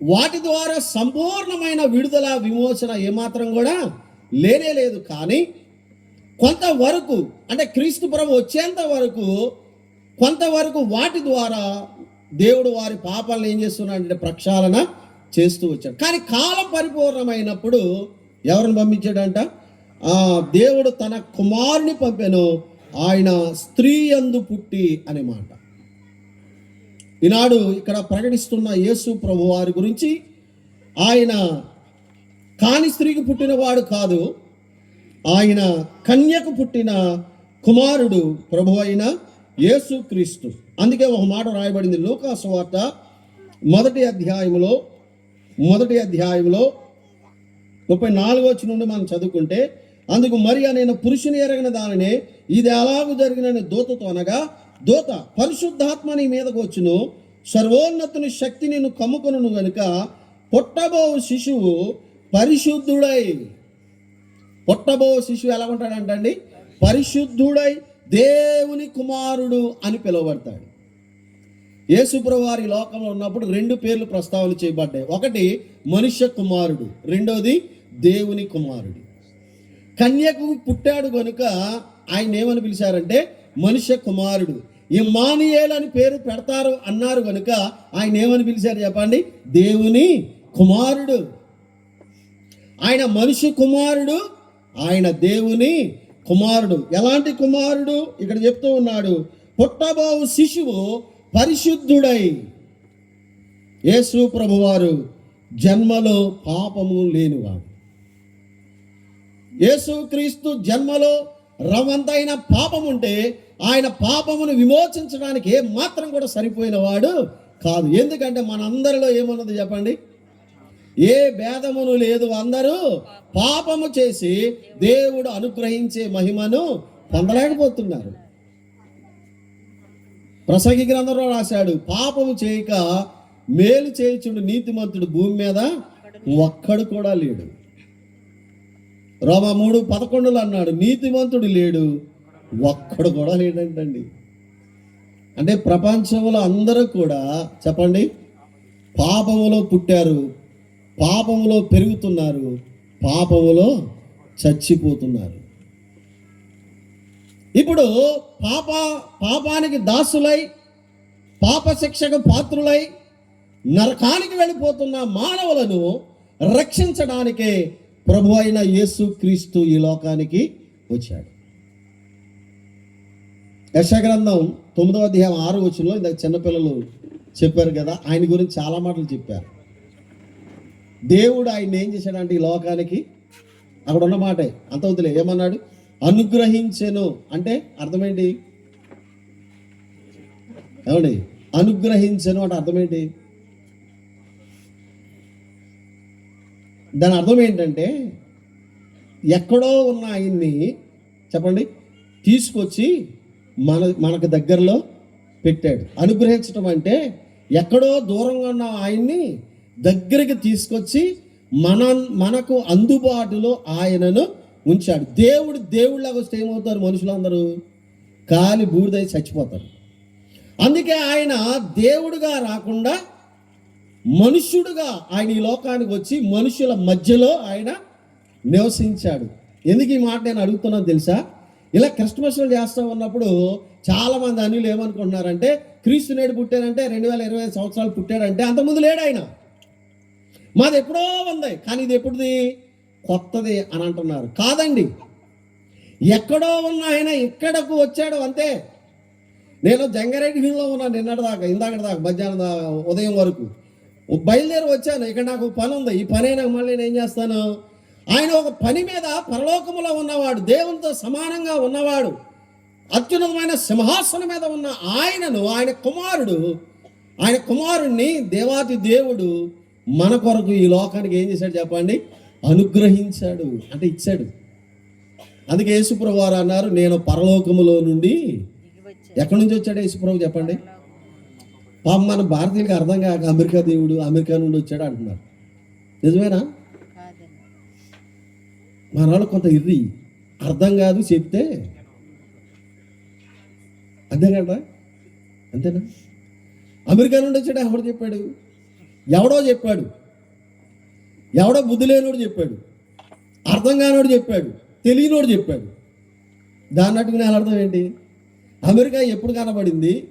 వాటి ద్వారా సంపూర్ణమైన విడుదల, విమోచన ఏమాత్రం కూడా లేనే లేదు. కానీ కొంతవరకు, అంటే క్రీస్తు ప్రభు వచ్చేంత వరకు కొంతవరకు వాటి ద్వారా దేవుడు వారి పాపాలను ఏం చేస్తున్నాడంటే ప్రక్షాళన చేస్తూ వచ్చాడు. కానీ కాలం పరిపూర్ణమైనప్పుడు ఎవరిని పంపించాడంట? దేవుడు తన కుమారుని పంపెను, ఆయన స్త్రీ యందు పుట్టి అనే మాట. ఈనాడు ఇక్కడ ప్రకటిస్తున్న యేసు ప్రభు వారి గురించి, ఆయన కాని స్త్రీకి పుట్టినవాడు కాదు, ఆయన కన్యకు పుట్టిన కుమారుడు ప్రభు అయిన యేసు క్రీస్తు. అందుకే ఒక మాట రాయబడింది లూకా సువార్త మొదటి అధ్యాయంలో 34వ వచనం నుండి మనం చదువుకుంటే, అందుకు మరియా, నేను పురుషుని ఎరగిన దానినే, ఇది అలాగూ జరిగిన దూతతో అనగా, దూత పరిశుద్ధాత్మ నీ మీదకు వచ్చును, సర్వోన్నతుని శక్తి నిన్ను కమ్ముకొనును గనుక పుట్టబో శిశువు పరిశుద్ధుడై. పుట్టబో శిశువు ఎలా ఉంటాడంటండి? పరిశుద్ధుడై దేవుని కుమారుడు అని పిలువబడతాడు. యేసుప్రభు వారి లోకంలో ఉన్నప్పుడు 2 పేర్లు ప్రస్తావన చేయబడ్డాయి. ఒకటి మనుష్య కుమారుడు, రెండోది దేవుని కుమారుడు. కన్యకు పుట్టాడు కనుక ఆయన ఏమని పిలిచారంటే మనుష్య కుమారుడు. ఇమ్మానుయేలు అని పేరు పెడతారు అన్నారు కనుక ఆయన ఏమని పిలిచారు చెప్పండి? దేవుని కుమారుడు. ఆయన మనుష్య కుమారుడు, ఆయన దేవుని కుమారుడు. ఎలాంటి కుమారుడు? ఇక్కడ చెప్తూ ఉన్నాడు, పుట్టబోవు శిశువు పరిశుద్ధుడై. యేసు ప్రభువారు జన్మలో పాపము లేనివాడు. యేసుక్రీస్తు జన్మలో రవంతైన పాపం ఉంటే ఆయన పాపమును విమోచించడానికి ఏ మాత్రం కూడా సరిపోయిన వాడు కాదు. ఎందుకంటే మనందరిలో ఏమన్నది చెప్పండి? ఏ భేదమును లేదు, అందరూ పాపము చేసి దేవుడు అనుగ్రహించే మహిమను పొందలేకపోతున్నారు. ప్రసంగి గ్రంథంలో రాశాడు, పాపము చేయక మేలు చేయుచుండు నీతిమంతుడు భూమి మీద ఒక్కడు కూడా లేడు. రోమా 3:11 అన్నాడు, నీతిమంతుడు లేడు, ఒక్కడు కూడా లేడంటండి. అంటే ప్రపంచంలో అందరూ కూడా చెప్పండి పాపములో పుట్టారు, పాపములో పెరుగుతున్నారు, పాపములో చచ్చిపోతున్నారు. ఇప్పుడు పాపానికి దాసులై, పాప శిక్షకు పాత్రులై నరకానికి వెళ్ళిపోతున్న మానవులను రక్షించడానికే ప్రభు అయిన యేసు క్రీస్తు ఈ లోకానికి వచ్చాడు. యెషయా గ్రంథం 9వ అధ్యాయం 6వ వచనంలో ఇందాక చిన్నపిల్లలు చెప్పారు కదా, ఆయన గురించి చాలా మాటలు చెప్పారు. దేవుడు ఆయన ఏం చేశాడంటే ఈ లోకానికి, అక్కడ ఉన్న మాటే అంత వదిలే, ఏమన్నాడు? అనుగ్రహించెను. అంటే అర్థమేంటి? ఏమండి అనుగ్రహించెను అంటే అర్థమేంటి? దాని అర్థం ఏంటంటే ఎక్కడో ఉన్న ఆయన్ని చెప్పండి తీసుకొచ్చి మనకు దగ్గరలో పెట్టాడు. అనుగ్రహించడం అంటే ఎక్కడో దూరంగా ఉన్న ఆయన్ని దగ్గరికి తీసుకొచ్చి మనకు అందుబాటులో ఆయనను ఉంచాడు. దేవుళ్ళగా వస్తే ఏమవుతారు? మనుషులందరూ కాలి బూడిదై చచ్చిపోతారు. అందుకే ఆయన దేవుడుగా రాకుండా మనుష్యుడుగా ఆయన ఈ లోకానికి వచ్చి మనుషుల మధ్యలో ఆయన నివసించాడు. ఎందుకు ఈ మాట నేను అడుగుతున్నాను తెలుసా? ఇలా క్రిస్మస్లు చేస్తూ ఉన్నప్పుడు చాలామంది అన్యులు ఏమనుకుంటున్నారంటే క్రీస్తు నేడు పుట్టారంటే 2025 సంవత్సరాలు పుట్టాడంటే అంతకుముందు లేడు ఆయన, మాది ఎప్పుడో ఉంది, కానీ ఇది ఎప్పుడుది, కొత్తది అని అంటున్నారు. కాదండి, ఎక్కడో ఉన్న ఆయన ఇక్కడకు వచ్చాడు అంతే. నేను జంగారెడ్డి హిల్లో ఉన్నాను ఇందాక దాకా మధ్యాహ్నం ఉదయం వరకు బయలుదేరి వచ్చాను. ఇక్కడ నాకు పని ఉంది, ఈ పని అయినా మళ్ళీ నేను ఏం చేస్తాను. ఆయన ఒక పని మీద పరలోకములో ఉన్నవాడు, దేవునితో సమానంగా ఉన్నవాడు, అత్యున్నతమైన సింహాసనం మీద ఉన్న ఆయనను, ఆయన కుమారుణ్ణి దేవాతి దేవుడు మన కొరకు ఈ లోకానికి ఏం చేశాడు చెప్పండి, అనుగ్రహించాడు, అంటే ఇచ్చాడు. అందుకే యేసుప్రభు వారు అన్నారు, నేను పరలోకములో నుండి, ఎక్కడి నుంచి వచ్చాడు యేసుప్రభు చెప్పండి. పాపం మన భారతీయులకి అర్థం కాక అమెరికా దేవుడు అమెరికా నుండి వచ్చాడు అంటున్నారు. నిజమేనా? మన వాళ్ళు కొంత ఇర్రి, అర్థం కాదు చెప్తే అంతే కదా, అంతేనా? అమెరికా నుండి వచ్చాడు ఎవడు చెప్పాడు? ఎవడో బుద్ధి లేనోడు చెప్పాడు, అర్థం కానోడు చెప్పాడు, తెలియనోడు చెప్పాడు. దాన్ని అట్టుకునే అర్థం ఏంటి? అమెరికా ఎప్పుడు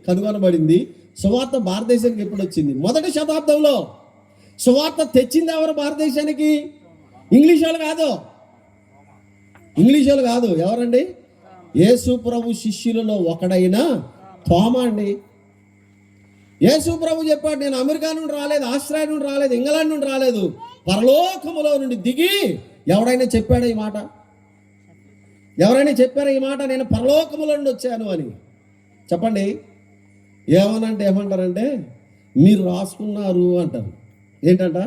కనుగొనబడింది? సువార్త భారతదేశానికి ఎప్పుడు వచ్చింది? మొదటి శతాబ్దంలో. సువార్త తెచ్చింది ఎవరు భారతదేశానికి? ఇంగ్లీష్ వాళ్ళు కాదు. ఎవరండి? యేసు ప్రభు శిష్యులలో ఒకడైన తోమా అండి. యేసు ప్రభు చెప్పాడు, నేను అమెరికా నుండి రాలేదు, ఆస్ట్రేలియా నుండి రాలేదు, ఇంగ్లాండ్ నుండి రాలేదు, పరలోకములో నుండి దిగి. ఎవరైనా చెప్పాడా ఈ మాట? నేను పరలోకములో నుండి వచ్చాను అని చెప్పండి. ఏమంటారంటే మీరు రాసుకున్నారు అంటారు. ఏంటంట?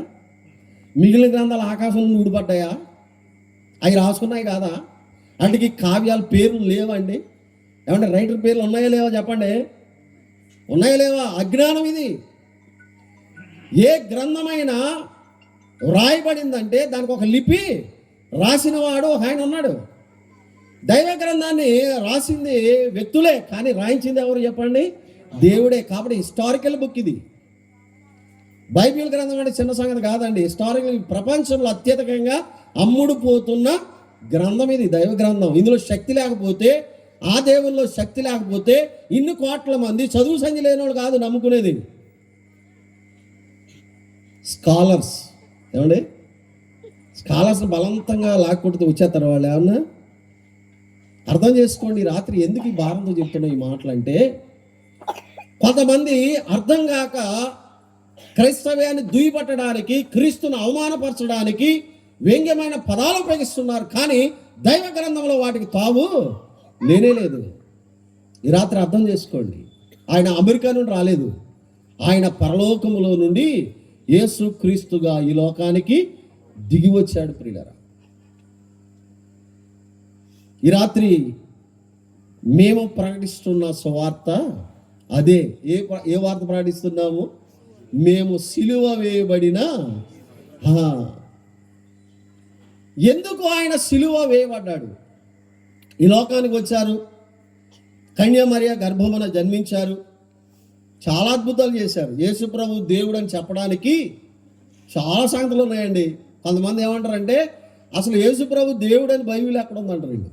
మిగిలిన గ్రంథాలు ఆకాశం నుండి ఊడిపడ్డాయా? అవి రాసుకున్నాయి కాదా? అంటే కావ్యాల పేర్లు లేవండి. ఏమంటే రైటర్ పేర్లు ఉన్నాయా లేవా చెప్పండి? ఉన్నాయా లేవా? అజ్ఞానం ఇది. ఏ గ్రంథమైనా వ్రాయబడిందంటే దానికి ఒక లిపి రాసిన వాడు ఆయన ఉన్నాడు. దైవ గ్రంథాన్ని రాసింది వ్యక్తులే, కానీ రాయించింది ఎవరు చెప్పండి? దేవుడే. కాబట్టి హిస్టారికల్ బుక్ ఇది. బైబిల్ గ్రంథం అంటే చిన్న సంగతి కాదండి. హిస్టారికల్, ప్రపంచంలో అత్యధికంగా అమ్ముడు పోతున్న గ్రంథం ఇది, దైవ గ్రంథం. ఇందులో శక్తి లేకపోతే, ఆ దేవుల్లో శక్తి లేకపోతే ఇన్ని కోట్ల మంది చదువు సంధి లేని వాళ్ళు కాదు నమ్ముకునేది. స్కాలర్స్ ఏమండి, స్కాలర్స్ బలవంతంగా లాక్కొడితే వచ్చేస్తారు వాళ్ళు. ఏమన్నా అర్థం చేసుకోండి. రాత్రి ఎందుకు ఈ భారంతో చెప్తున్నా ఈ మాటలు అంటే, కొంతమంది అర్థం కాక క్రైస్తవ్యాన్ని దుయ్యబట్టడానికి, క్రీస్తును అవమానపరచడానికి వ్యంగ్యమైన పదాలు ఉపయోగిస్తున్నారు. కానీ దైవ గ్రంథంలో వాటికి తావు లేదు. ఈ రాత్రి అర్థం చేసుకోండి. ఆయన అమెరికా నుండి రాలేదు, ఆయన పరలోకములో నుండి యేసు క్రీస్తుగా ఈ లోకానికి దిగి వచ్చాడు. ప్రియులారా, ఈ రాత్రి మేము ప్రకటిస్తున్న సువార్త అదే. ఏ వార్త ప్రకటిస్తున్నాము? మేము సిలువ వేయబడిన, ఎందుకు ఆయన సిలువ వేయబడ్డాడు? ఈ లోకానికి వచ్చారు, కన్యామరియా గర్భమున జన్మించారు, చాలా అద్భుతాలు చేశారు. యేసు ప్రభు దేవుడు అని చెప్పడానికి చాలా సంగతులు ఉన్నాయండి. కొంతమంది ఏమంటారంటే అసలు యేసు ప్రభు దేవుడు అని బైబిల్ ఎక్కడ ఉందంటారండి.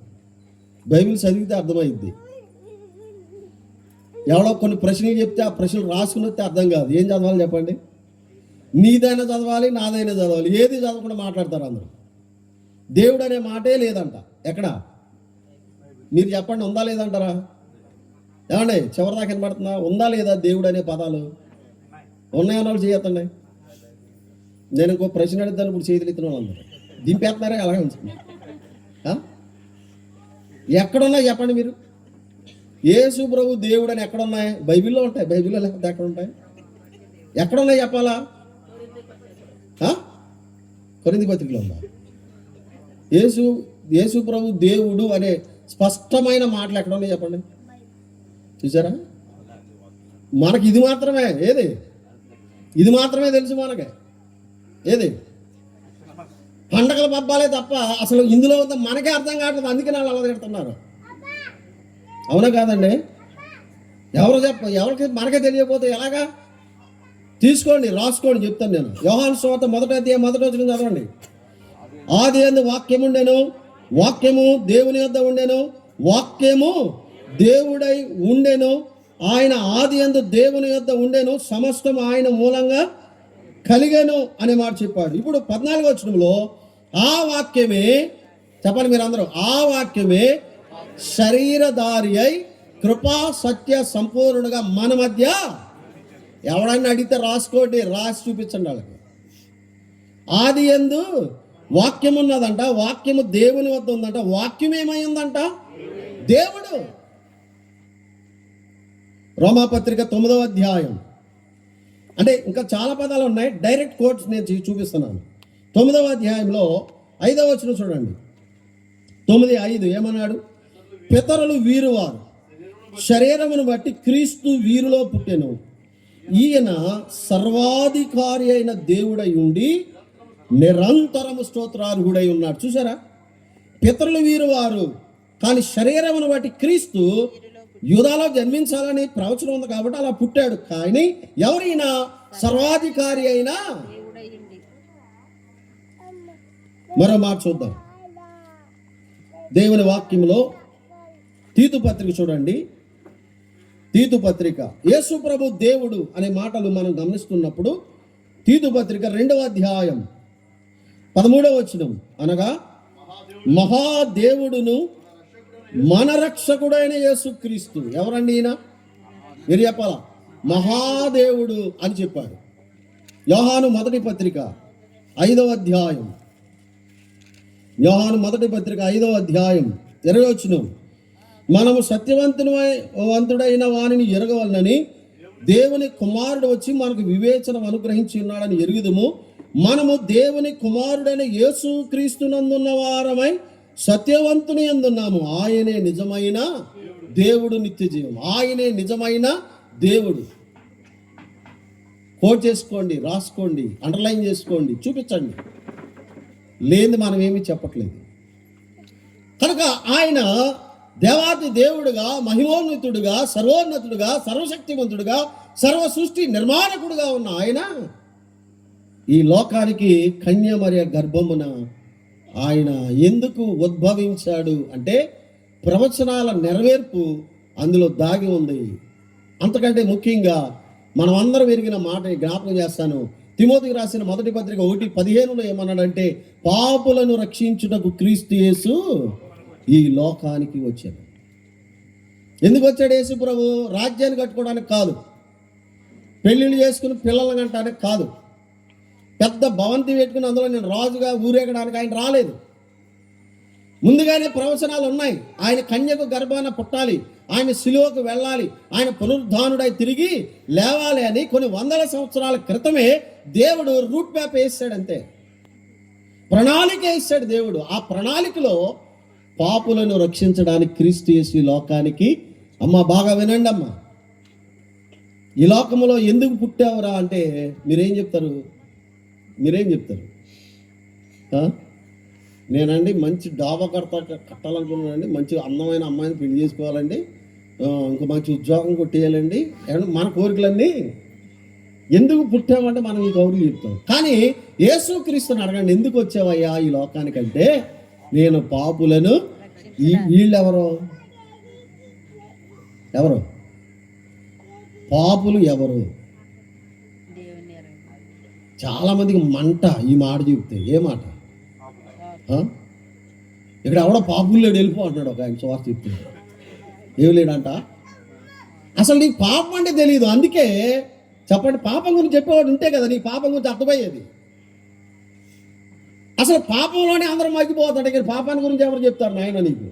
బైబిల్ చదివితే అర్థమైద్ది. ఎవడో కొన్ని ప్రశ్నలు చెప్తే ఆ ప్రశ్నలు రాసుకుని వస్తే అర్థం కాదు. ఏం చదవాలి చెప్పండి? నీదైనా చదవాలి, నాదైనా చదవాలి. ఏది చదవకుండా మాట్లాడతారు అందరూ. దేవుడు అనే మాటే లేదంట. ఎక్కడ? మీరు చెప్పండి, ఉందా లేదంటారా? ఏమండి చివరిదాకా కనబడుతుందా? ఉందా లేదా దేవుడు అనే పదాలు? ఉన్నాయన్న వాళ్ళు చేయొద్దండి. నేను ఇంకో ప్రశ్న అడుగుతాను, ఇప్పుడు చేతులు ఎత్తున అందరూ దింపేస్తున్నారా? అలాగే ఉంచండి. ఎక్కడున్నాయి చెప్పండి మీరు? యేసు ప్రభు దేవుడు అని ఎక్కడున్నాయి? బైబిల్లో ఉంటాయి. బైబిల్లో లేకపోతే ఎక్కడ ఉంటాయి? ఎక్కడున్నాయి చెప్పాలా? కొరింథీ పత్రికలో ఉందా? యేసు ప్రభు దేవుడు అనే స్పష్టమైన మాటలు ఎక్కడ ఉన్నాయి చెప్పండి? చూసారా? మనకి ఇది మాత్రమే, ఇది మాత్రమే తెలుసు మనకి. పండగల పబ్బాలే తప్ప అసలు ఇందులో ఉందా మనకే అర్థం కావట్లేదు. అందుకే వాళ్ళు అలా తిడుతున్నారు. అవునా కాదండి? ఎవరికి మనకే తెలియకపోతే ఎలాగా? తీసుకోండి, రాసుకోండి, చెప్తాను నేను. యోహాను సువార్త 1వ అధ్యాయం 1వ వచనం చదవండి. ఆది యందు వాక్యం ఉండెను, వాక్యము దేవుని యొద్ద ఉండెను, వాక్యము దేవుడై ఉండెను, ఆయన ఆదియందు దేవుని యొద్ద ఉండెను, సమస్తం ఆయన మూలంగా కలిగెను అనే మాట చెప్పాడు. ఇప్పుడు 14వ వచనంలో ఆ వాక్యమే, చెప్పండి మీరు అందరూ, ఆ వాక్యమే శరీరధారి అయి కృపా సత్య సంపూర్ణుడుగా మన మధ్య, ఎవడన్నా అడిగితే రాసుకోండి, రాసి చూపించండి వాళ్ళకి. ఆది యందు వాక్యం ఉన్నదంట, వాక్యము దేవుని వద్ద ఉందంట, వాక్యం ఏమై ఉందంట? దేవుడు. రోమాపత్రిక 9వ అధ్యాయం, అంటే ఇంకా చాలా పదాలు ఉన్నాయి, డైరెక్ట్ కోట్స్ నేను చూపిస్తున్నాను. 9వ అధ్యాయంలో 5వ వచనం చూడండి. 9:5 ఏమన్నాడు? పితరులు వీరువారు, శరీరమును బట్టి క్రీస్తు వీరులో పుట్టెను, ఈయన సర్వాధికారి అయిన దేవుడై ఉండి నిరంతరము స్తోత్రార్హుడై ఉన్నాడు. చూసారా? పితరులు వీరువారు, కానీ శరీరమును బట్టి క్రీస్తు యూదాలో జన్మించాలని ప్రవచనం ఉంది కాబట్టి అలా పుట్టాడు. కానీ ఎవరైనా సర్వాధికారి అయినా. మరో మాట చూద్దాం దేవుని వాక్యంలో. తీతు పత్రిక చూడండి, తీతు పత్రిక, యేసు ప్రభు దేవుడు అనే మాటలు మనం గమనిస్తున్నప్పుడు తీతు పత్రిక 2వ అధ్యాయం 13వ వచనం, అనగా మహాదేవుడును మన రక్షకుడైన యేసుక్రీస్తు. ఎవరండి ఈయన? మీరు చెప్పాలా? మహాదేవుడు అని చెప్పాడు. యోహాను మొదటి పత్రిక 5వ అధ్యాయం, యోహాను మొదటి పత్రిక 5వ అధ్యాయం 20వ వచనం, మనము సత్యవంతుడైన వానిని ఎరగవలనని దేవుని కుమారుడు వచ్చి మనకు వివేచనం అనుగ్రహించి ఉన్నాడని ఎరుగుదుము. మనము దేవుని కుమారుడైన యేసు క్రీస్తునందున్న వారమై సత్యవంతుని యందున్నాము. ఆయనే నిజమైన దేవుడు, నిత్య జీవం. ఆయనే నిజమైన దేవుడు. కోట్ చేసుకోండి, రాసుకోండి, అండర్లైన్ చేసుకోండి, చూపించండి. లేదు మనం ఏమీ చెప్పట్లేదు. కనుక ఆయన దేవాది దేవుడుగా, మహిమోన్నతుడుగా, సర్వోన్నతుడుగా, సర్వశక్తివంతుడుగా, సర్వ సృష్టి నిర్మాణకుడుగా ఉన్న ఆయన ఈ లోకానికి కన్యమర్య గర్భమున ఆయన ఎందుకు ఉద్భవించాడు అంటే ప్రవచనాల నెరవేర్పు అందులో దాగి ఉంది. అంతకంటే ముఖ్యంగా మనం అందరం ఎరిగిన మాట జ్ఞాపకం చేస్తాను. తిమోతికి రాసిన మొదటి పత్రిక 1:15 ఏమన్నాడంటే, పాపులను రక్షించుటకు క్రీస్తు యేసు ఈ లోకానికి వచ్చాడు. ఎందుకు వచ్చాడు యేసు ప్రభు? రాజ్యాన్ని కట్టుకోవడానికి కాదు, పెళ్ళిళ్ళు చేసుకుని పిల్లలను కంటానికి కాదు, పెద్ద భవంతి పెట్టుకుని అందులో నేను రాజుగా ఊరేగడానికి ఆయన రాలేదు. ముందుగానే ప్రవచనాలు ఉన్నాయి. ఆయన కన్యకు గర్భాన పుట్టాలి, ఆయన శిలువకు వెళ్ళాలి, ఆయన పునరుద్ధానుడై తిరిగి లేవాలి అని కొన్ని వందల సంవత్సరాల క్రితమే దేవుడు రూట్ మ్యాప్ వేసాడు. అంతే, ప్రణాళిక వేసాడు దేవుడు. ఆ ప్రణాళికలో పాపులను రక్షించడానికి క్రీస్తు యేసు ఈ లోకానికి, అమ్మ బాగా వినండి అమ్మ, ఈ లోకములో ఎందుకు పుట్టావురా అంటే మీరేం చెప్తారు? నేనండి మంచి డాబా కట్టాలనుకున్నానండి, మంచి అందమైన అమ్మాయిని పెళ్లి చేసుకోవాలండి, ఇంకా మంచి ఉద్యోగం కొట్టేయాలండి, మన కోరికలన్నీ. ఎందుకు పుట్టామంటే మనం ఈ కౌరులు చెప్తాం. కానీ యేసుక్రీస్తుని అడగండి, ఎందుకు వచ్చావయ్యా ఈ లోకానికంటే, నేను పాపులను. వీళ్ళెవరు? పాపులు ఎవరు? చాలా మందికి మంట ఈ మాట చెప్తే. ఏ మాట? ఇక్కడ ఎవడో పాపులు లేడు, వెళ్ళిపో అంటున్నాడు ఒక ఆయన సువార్త చెప్తే. ఏమి లేడంట. అసలు నీకు పాపం అంటే తెలియదు. అందుకే చెప్పండి, పాపం గురించి చెప్పేవాడు ఉంటే కదా నీకు పాపం గురించి అర్థమయ్యేది. అసలు పాపంలోనే అందరూ మగ్గిపోతాడు. ఇక్కడ పాపాన్ని గురించి ఎవరు చెప్తారు నాయన నీకు?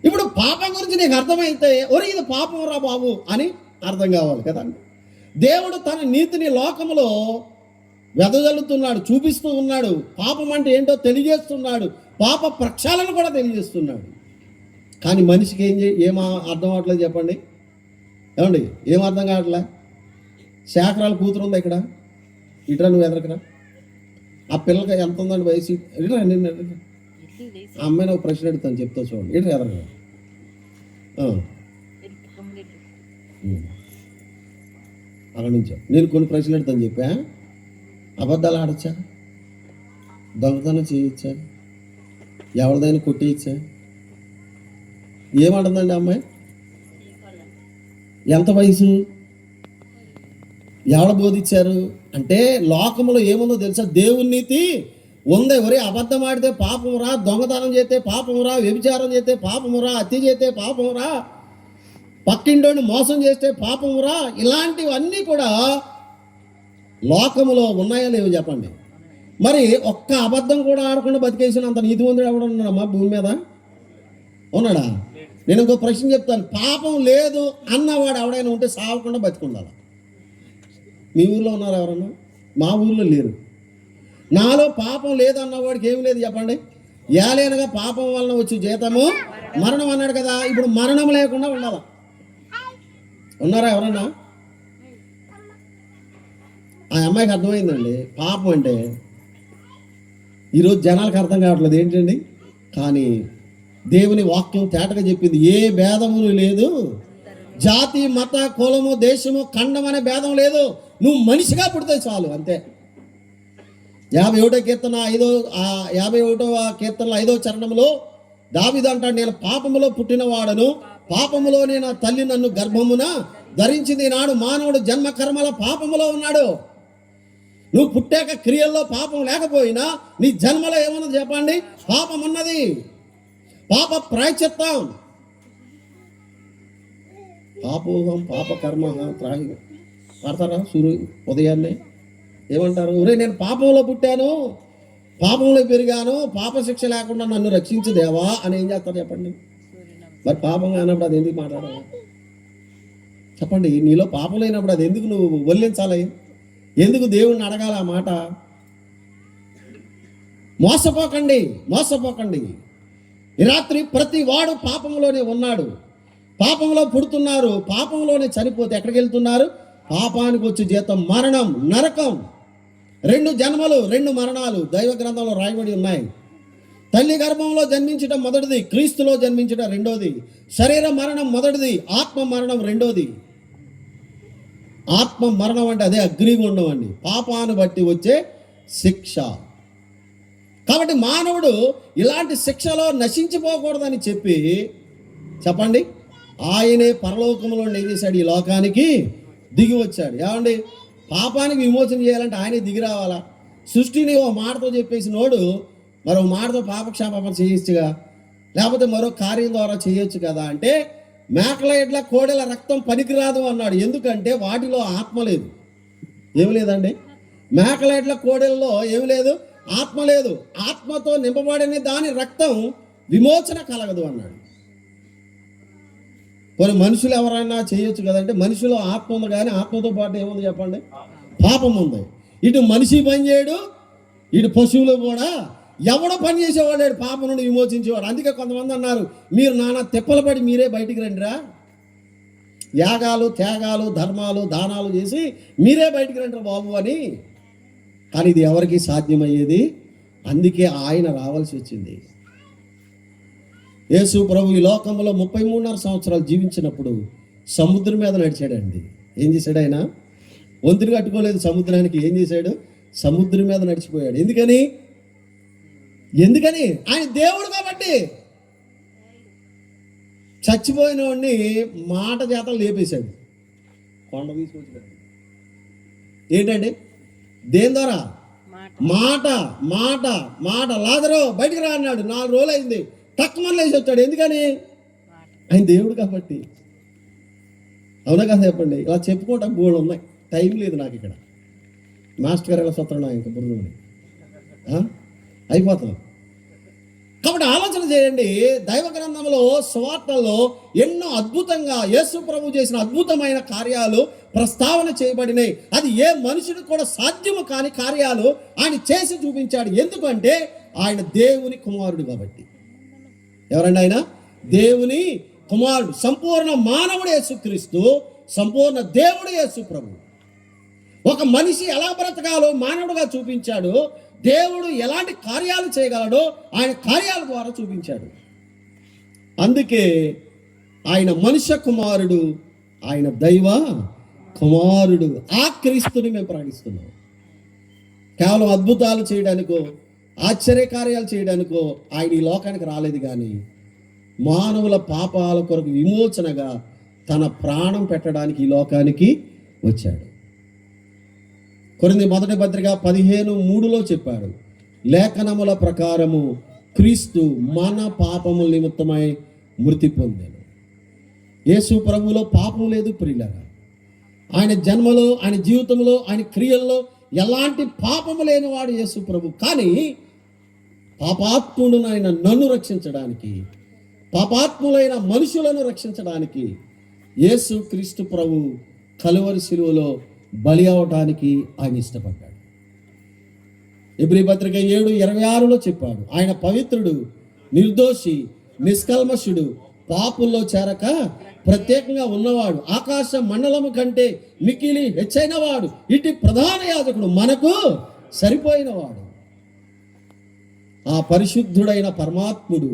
ఇప్పుడు పాపం గురించి నీకు అర్థమైతే, ఒరే ఇది పాపం రా బాబు అని అర్థం కావాలి కదా. దేవుడు తన నీతిని లోకములో వెదజల్లుతున్నాడు, చూపిస్తూ ఉన్నాడు. పాపం అంటే ఏంటో తెలియజేస్తున్నాడు, పాప ప్రక్షాళన కూడా తెలియజేస్తున్నాడు. కానీ మనిషికి ఏం అర్థం అవట్లేదు చెప్పండి? ఏమండి, ఏం అర్థం కావట్లే? శాఖరాల కూతురు ఉంది ఇక్కడ, ఇట్రా నువ్వు ఎదరకరా. ఆ పిల్లకి ఎంత ఉందండి వయసు? ఇట్రా నిన్న ఆ అమ్మాయిని ఒక ప్రశ్న అడుగుతాను, చెప్తా చూడండి. ఇట్రా ఎదరకరా. అక్కడ నుంచో నేను కొన్ని ప్రశ్నలు అడుగుతాను చెప్పా. అబద్ధాలు ఆడచ్చా? దొంగతనం చేయొచ్చా? ఎవరిదైనా కొట్టేయచ్చా? ఏమంటుందండి అమ్మాయి? ఎంత వయసు? ఎవరు బోధించారు అంటే లోకంలో ఏముందో తెలుసా? దేవుని నీతి ఉంది. ఒరే అబద్ధం ఆడితే పాపమురా, దొంగతనం చేస్తే పాపమురా, వ్యభిచారం చేస్తే పాపమురా, హత్య చేస్తే పాపమురా, పక్కింటోని మోసం చేస్తే పాపమురా, ఇలాంటివన్నీ కూడా లోకములో ఉన్నాయా లేవు చెప్పండి. మరి ఒక్క అబద్ధం కూడా ఆడకుండా బతికేసినంత నీతివంతుడు ఎవడు ఉన్నాడమ్మా భూమి మీద? ఉన్నాడా? నేను ఇంకో ప్రశ్న చెప్తాను. పాపం లేదు అన్నవాడు ఎవడైనా ఉంటే సావకుండా బతికుండాలి. మీ ఊళ్ళో ఉన్నారు ఎవరన్నా? మా ఊళ్ళో లేరు. నాలో పాపం లేదన్నవాడికి ఏమి లేదు చెప్పండి. ఏలేనగా పాపం వలన వచ్చి జీతము మరణం అన్నాడు కదా. ఇప్పుడు మరణం లేకుండా ఉండాలి. ఉన్నారా ఎవరన్నా? ఆ అమ్మాయికి అర్థమైందండి పాపం అంటే. ఈరోజు జనాలకు అర్థం కావట్లేదు ఏంటండి. కానీ దేవుని వాక్యం తేటగా చెప్పింది, ఏ భేదములు లేదు, జాతి మత కులము దేశము ఖండం అనే భేదం లేదు, నువ్వు మనిషిగా పుడితే చాలు అంతే. 51వ కీర్తన 5వ చరణంలో దావీదు అంటాడు, నేను పాపములో పుట్టిన వాడను, పాపములోనే నా తల్లి నన్ను గర్భమున ధరించింది. నాడు మానవుడు జన్మ కర్మల పాపములో ఉన్నాడు. నువ్వు పుట్టాక క్రియల్లో పాపం లేకపోయినా నీ జన్మలో ఏమన్నది చెప్పండి? పాపం ఉన్నది. పాప ప్రాయశ్చిత్తం, పాపోహం పాప కర్మ పడతారా సూర్యు ఉదయాన్నే ఏమంటారు? ఒరే నేను పాపంలో పుట్టాను, పాపంలో పెరిగాను, పాప శిక్ష లేకుండా నన్ను రక్షించు దేవా అని ఏం చేస్తారు చెప్పండి. మరి పాపం కానప్పుడు అది ఎందుకు మాట్లాడాలి చెప్పండి? నీలో పాపం లేనప్పుడు అది ఎందుకు నువ్వు వల్లించాలి? ఎందుకు దేవుణ్ణి అడగాల ఆ మాట? మోసపోకండి. ఈ రాత్రి ప్రతి వాడు పాపంలోనే ఉన్నాడు, పాపంలో పుడుతున్నారు, పాపంలోనే చనిపోతే ఎక్కడికి వెళ్తున్నారు? పాపానికి వచ్చి జీతం మరణం, నరకం. 2 జన్మలు 2 మరణాలు దైవ గ్రంథంలో రాయబడి ఉన్నాయి. తల్లి గర్భంలో జన్మించడం మొదటిది, క్రీస్తులో జన్మించడం రెండోది. శరీర మరణం మొదటిది, ఆత్మ మరణం రెండోది. ఆత్మ మరణం అంటే అదే అగ్నిగుండం అండి, పాపాన్ని బట్టి వచ్చే శిక్ష. కాబట్టి మానవుడు ఇలాంటి శిక్షలో నశించిపోకూడదని చెప్పండి, ఆయనే పరలోకంలో ఏం చేశాడు? ఈ లోకానికి దిగి వచ్చాడు. ఏమండి, పాపానికి విమోచన చేయాలంటే ఆయనే దిగి రావాలా? సృష్టిని ఓ మాటతో చెప్పేసి నోడు మరో మాటతో పాపక్షాపణ చేయొచ్చుగా, లేకపోతే మరో కార్యం ద్వారా చేయొచ్చు కదా అంటే, మేకల ఎడ్ల కోడెల రక్తం పనికిరాదు అన్నాడు. ఎందుకంటే వాటిలో ఆత్మ లేదు. ఏమి లేదండి, మేకల ఎడ్ల కోడెల్లో ఏమి లేదు, ఆత్మ లేదు. ఆత్మతో నింపబడిన దాని రక్తం విమోచన కలగదు అన్నాడు. కొన్ని మనుషులు ఎవరైనా చేయొచ్చు కదంటే, మనిషిలో ఆత్మ ఉంది కానీ ఆత్మతో పాటు ఏముంది చెప్పండి? పాపం ఉంది. ఇటు మనిషి పని చేయడు, ఇటు పశువులు కూడా ఎవడో పని చేసేవాడు పాపం నుండి విమోచించేవాడు. అందుకే కొంతమంది అన్నారు, మీరు నానా తిప్పలు పడి మీరే బయటికి రండిరా, యాగాలు త్యాగాలు ధర్మాలు దానాలు చేసి మీరే బయటికి రండిరా బాబు అని. కానీ ఇది ఎవరికి సాధ్యమయ్యేది? అందుకే ఆయన రావాల్సి వచ్చింది. యేసు ప్రభు ఈ లోకంలో 33.5 సంవత్సరాలు జీవించినప్పుడు సముద్రం మీద నడిచాడండి. ఏం చేశాడు ఆయన? వంతులు కట్టుకోలేదు సముద్రానికి. ఏం చేశాడు? సముద్రం మీద నడిచిపోయాడు. ఎందుకని ఆయన దేవుడు కాబట్టి. చచ్చిపోయిన వాడిని మాట చేత లేపేశాడు, కొండ తీసుకొచ్చాడు. ఏంటండి? దేని ద్వారా? మాట. లాజరు బయటికి రా అన్నాడు. 4 రోజులు అయింది, తక్కువ లేచి వచ్చాడు. ఎందుకని? ఆయన దేవుడు కాబట్టి. అవునా కదా చెప్పండి? ఇలా చెప్పుకోవటం బోర్డు ఉన్నాయి, టైం లేదు నాకు ఇక్కడ. మాస్టర్ గారు ఎలా సొత్తడా ఇంకా బుర్రని అయిపోతాం. కాబట్టి ఆలోచన చేయండి, దైవ గ్రంథంలో సువార్తల్లో ఎన్నో అద్భుతంగా యేసు ప్రభు చేసిన అద్భుతమైన కార్యాలు ప్రస్తావన చేయబడినాయి. అది ఏ మనుషుడికి కూడా సాధ్యము కాని కార్యాలు ఆయన చేసి చూపించాడు. ఎందుకంటే ఆయన దేవుని కుమారుడు కాబట్టి. ఎవరండి ఆయన? దేవుని కుమారుడు, సంపూర్ణ మానవుడు యేసుక్రీస్తు, సంపూర్ణ దేవుడు యేసు ప్రభు. ఒక మనిషి ఎలా బ్రతకాలో మానవుడుగా చూపించాడు. దేవుడు ఎలాంటి కార్యాలు చేయగలడో ఆయన కార్యాల ద్వారా చూపించాడు. అందుకే ఆయన మనుష్య కుమారుడు, ఆయన దైవ కుమారుడు. ఆ క్రీస్తుని మేము ప్రకటిస్తున్నాం. కేవలం అద్భుతాలు చేయడానికో ఆశ్చర్యకార్యాలు చేయడానికో ఆయన ఈ లోకానికి రాలేదు. కానీ మానవుల పాపాల కొరకు విమోచనగా తన ప్రాణం పెట్టడానికి ఈ లోకానికి వచ్చాడు. కొరింథీ మొదటి పత్రిక 15:3 చెప్పాడు, లేఖనముల ప్రకారము క్రీస్తు మన పాపముల నిమిత్తమై మృతి పొందాడు. యేసు ప్రభువులో పాపం లేదు ప్రియులారా. ఆయన జన్మలో, ఆయన జీవితంలో, ఆయన క్రియల్లో ఎలాంటి పాపము లేనివాడు యేసు ప్రభు. కానీ పాపాత్ముడునైన నన్ను రక్షించడానికి, పాపాత్ములైన మనుషులను రక్షించడానికి యేసు క్రీస్తు ప్రభు కలువరి శిలువలో బలి అవటానికి ఆయన ఇష్టపడ్డాడు. హెబ్రీ పత్రిక 7:26 చెప్పాడు, ఆయన పవిత్రుడు, నిర్దోషి, నిష్కల్మషుడు, పాపుల్లో చేరక ప్రత్యేకంగా ఉన్నవాడు, ఆకాశ మండలము కంటే మికిలి హెచ్చైన వాడు, ఇటు ప్రధాన యాజకుడు, మనకు సరిపోయినవాడు. ఆ పరిశుద్ధుడైన పరమాత్ముడు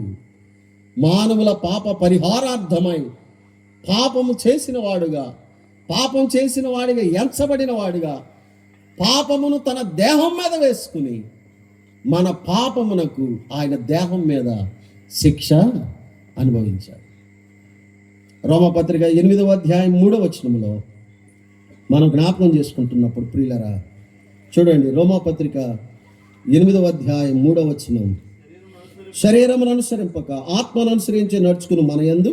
మానవుల పాప పరిహారార్థమై పాపం చేసిన వాడిగా ఎంచబడిన వాడిగా పాపమును తన దేహం మీద వేసుకుని మన పాపమునకు ఆయన దేహం మీద శిక్ష అనుభవించాడు. రోమపత్రిక 8:3 మనం జ్ఞాపకం చేసుకుంటున్నప్పుడు ప్రియులరా చూడండి, రోమపత్రిక 8:3 శరీరమును అనుసరింపక ఆత్మను అనుసరించి నడుచుకుని మన యందు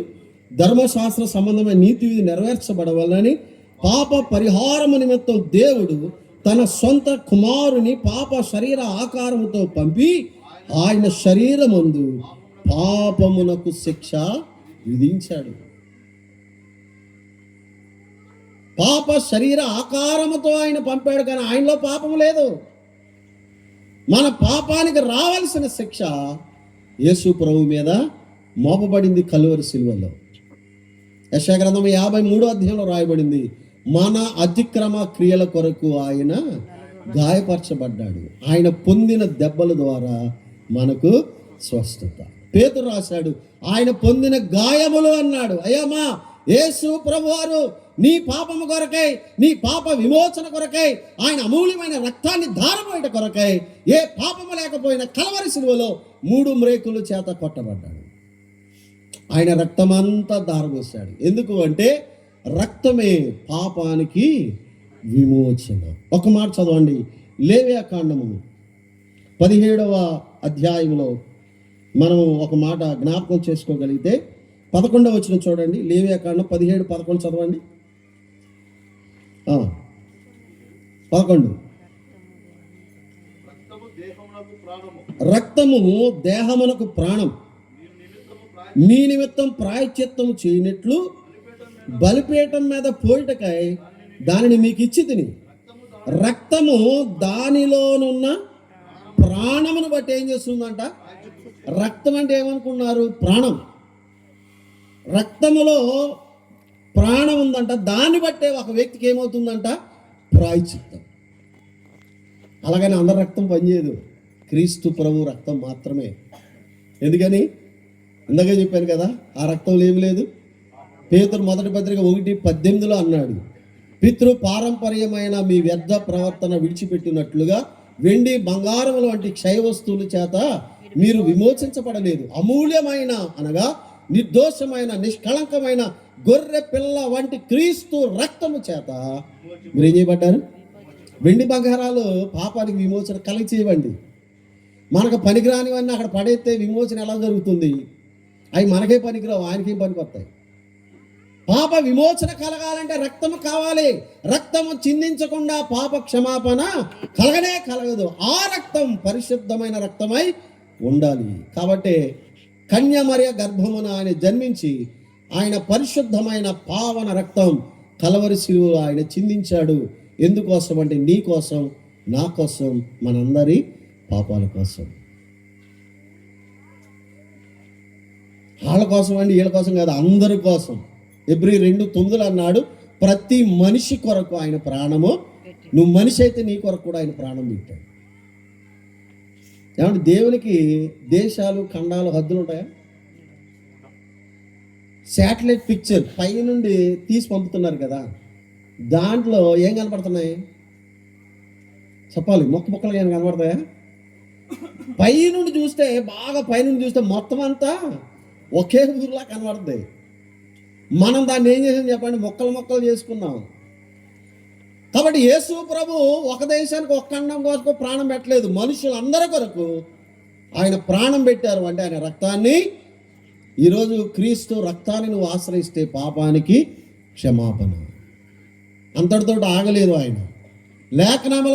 ధర్మశాస్త్ర సంబంధమైన నీతి విధి నెరవేర్చబడవాలని పాప పరిహారము నిమిత్తం దేవుడు తన సొంత కుమారుని పాప శరీర ఆకారముతో పంపి ఆయన శరీరమందు పాపమునకు శిక్ష విధించాడు. పాప శరీర ఆకారముతో ఆయన పంపాడు, కానీ ఆయనలో పాపము లేదు. మన పాపానికి రావాల్సిన శిక్ష యేసు ప్రభు మీద మోపబడింది కలువరి శిలువలో. యెషయా గ్రంథం 53 రాయబడింది, మన అతిక్రమ క్రియల కొరకు ఆయన గాయపరచబడ్డాడు, ఆయన పొందిన దెబ్బల ద్వారా మనకు స్వస్థత. పేతురు రాశాడు, ఆయన పొందిన గాయములు అన్నాడు. అయ్యమ్మా, యేసు ప్రభువారు నీ పాపము కొరకై, నీ పాప విమోచన కొరకై ఆయన అమూల్యమైన రక్తాన్ని ధారపోయట కొరకై ఏ పాపము లేకపోయినా కలవరి శిలువలో 3 మ్రేకుల చేత కొట్టబడ్డాడు. ఆయన రక్తమంతా ధారపోసాడు. ఎందుకు అంటే రక్తమే పాపానికి విమోచన. ఒక మాట చదవండి, లేవియాకాండము 17వ అధ్యాయంలో మనం ఒక మాట జ్ఞాపకం చేసుకోగలిగితే 11వ వచనం చూడండి. లేవియాకాండం 17:11 చదవండి. 11 రక్తము దేహమునకు ప్రాణం, మీ నిమిత్తం ప్రాయశ్చిత్తము చేయనట్లు బలిపీఠం మీద పోయిటకై దానిని మీకు ఇచ్చి తిని, రక్తము దానిలోనున్న ప్రాణమును బట్టి ఏం చేస్తుందంట? రక్తం అంటే ఏమనుకున్నారు? ప్రాణం. రక్తములో ప్రాణం ఉందంట, దాన్ని బట్టే ఒక వ్యక్తికి ఏమవుతుందంట? ప్రాయశ్చిత్తం. అలాగని అందరి రక్తం పనిచేయదు, క్రీస్తు ప్రభు రక్తం మాత్రమే. ఎందుకని? ఇందాక చెప్పాను కదా, ఆ రక్తంలో ఏమి లేదు. పేతురు మొదటి పత్రిక 1:18 అన్నాడు, పితృ పారంపర్యమైన మీ వ్యర్థ ప్రవర్తన విడిచిపెట్టినట్లుగా వెండి బంగారముల వంటి క్షయ వస్తువుల చేత మీరు విమోచించబడలేదు, అమూల్యమైన అనగా నిర్దోషమైన నిష్కళంకమైన గొర్రె పిల్ల వంటి క్రీస్తు రక్తము చేత మీరు ఏం చేయబడ్డారు? వెండి బంగారాలు పాపానికి విమోచన కలిగి చేయవండి. మనకు పనికిరానివన్నీ అక్కడ పడేస్తే విమోచన ఎలా జరుగుతుంది? అవి మనకే పనికిరావు, ఆయనకేం పనికొస్తాయి. పాప విమోచన కలగాలంటే రక్తము కావాలి. రక్తము చిందించకుండా పాప క్షమాపణ కలగదు. ఆ రక్తం పరిశుద్ధమైన రక్తమై ఉండాలి. కాబట్టి కన్యమర్య గర్భమున ఆయన జన్మించి ఆయన పరిశుద్ధమైన పావన రక్తం కలవరి శిలువలో ఆయన చిందించాడు. ఎందుకోసం అంటే నీ కోసం, నా కోసం, మనందరి పాపాల కోసం. వాళ్ళ కోసం అండి, వీళ్ళ కోసం కాదు, అందరి కోసం. హెబ్రీ 2:9 అన్నాడు, ప్రతి మనిషి కొరకు ఆయన ప్రాణము, నువ్వు మనిషి అయితే నీ కొరకు కూడా ఆయన ప్రాణం పెట్టాడు. ఏమంటే దేవునికి దేశాలు, ఖండాలు, హద్దులు ఉంటాయా? శాటిలైట్ పిక్చర్ పైనుండి తీసి పంపుతున్నారు కదా, దాంట్లో ఏం కనపడుతున్నాయి చెప్పాలి? మొక్కలుగా ఏం కనపడతాయా? పైనుండి చూస్తే, బాగా పైనుండి చూస్తే మొత్తం అంతా ఒకే ఊరిలా కనబడుతుంది. మనం దాన్ని ఏం చేసాం చెప్పండి, మొక్కలు చేసుకున్నాం. కాబట్టి యేసు ప్రభు ఒక దేశానికి ఒక్క ఖండం కొరకు ప్రాణం పెట్టలేదు, మనుషులందరి కొరకు ఆయన ప్రాణం పెట్టారు. అంటే ఆయన రక్తాన్ని, ఈరోజు క్రీస్తు రక్తాన్ని నువ్వు ఆశ్రయిస్తే పాపానికి క్షమాపణ. అంతటితో ఆగలేదు ఆయన. లేఖనముల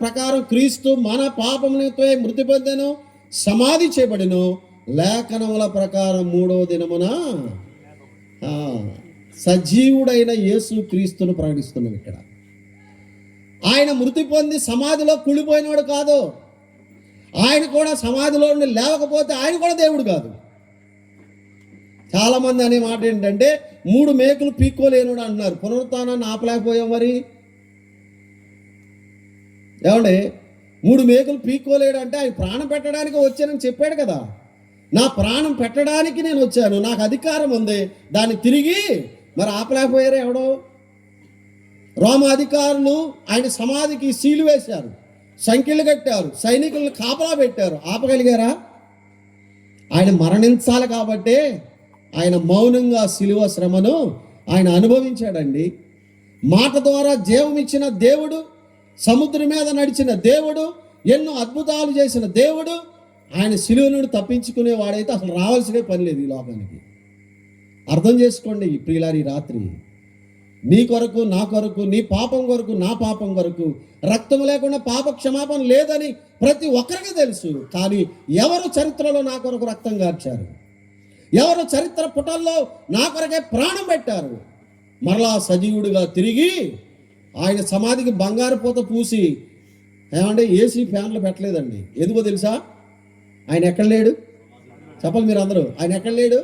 ప్రకారం క్రీస్తు మన పాపములతో మృతి పొందెను, సమాధి చేయబడెను. లేఖనముల ప్రకారం 3వ దినమున సజీవుడైన యేసు క్రీస్తును ప్రకటిస్తున్నాం. ఇక్కడ ఆయన మృతి పొంది సమాధిలో కుళ్ళిపోయినవాడు కాదు. ఆయన కూడా సమాధిలో నుండి లేవకపోతే ఆయన కూడా దేవుడు కాదు. చాలామంది అనే మాట ఏంటంటే 3 మేకులు పీక్కోలేనుడు అంటున్నారు. పునరుత్థానాన్ని ఆపలేకపోయాం. మరి ఏమండి, 3 మేకులు పీక్కోలేడు అంటే ఆయన ప్రాణం పెట్టడానికి వచ్చానని చెప్పాడు కదా. నా ప్రాణం పెట్టడానికి నేను వచ్చాను, నాకు అధికారం ఉంది, దాన్ని తిరిగి మరి ఆపలేకపోయారు ఎవడో. రోమ అధికారులు ఆయన సమాధికి సీలు వేశారు, సంఖ్యలు కట్టారు, సైనికులను కాపలా పెట్టారు. ఆపగలిగారా? ఆయన మరణించాలి కాబట్టే ఆయన మౌనంగా శిలువ శ్రమను ఆయన అనుభవించాడండి. మాట ద్వారా జీవం ఇచ్చిన దేవుడు, సముద్రం మీద నడిచిన దేవుడు, ఎన్నో అద్భుతాలు చేసిన దేవుడు, ఆయన శిలువ నుండి తప్పించుకునేవాడైతే అసలు రావాల్సిన పని లేదు ఈ లోకానికి. అర్థం చేసుకోండి ప్రియులారి, రాత్రి నీ కొరకు, నా కొరకు, నీ పాపం కొరకు, నా పాపం కొరకు రక్తం లేకుండా పాప క్షమాపణ లేదని ప్రతి ఒక్కరికి తెలుసు. కానీ ఎవరు చరిత్రలో నా కొరకు రక్తం గార్చారు? ఎవరు చరిత్ర పుటల్లో నా కొరకే ప్రాణం పెట్టారు? మరలా సజీవుడిగా తిరిగి ఆయన సమాధికి బంగారు పూత పూసి, ఏమంటే ఏసీ ఫ్యాన్లు పెట్టలేదండి. ఎందుకో తెలుసా? ఆయన ఎక్కడ లేడు? చెప్పాలి మీరు అందరూ, ఆయన ఎక్కడ లేడు?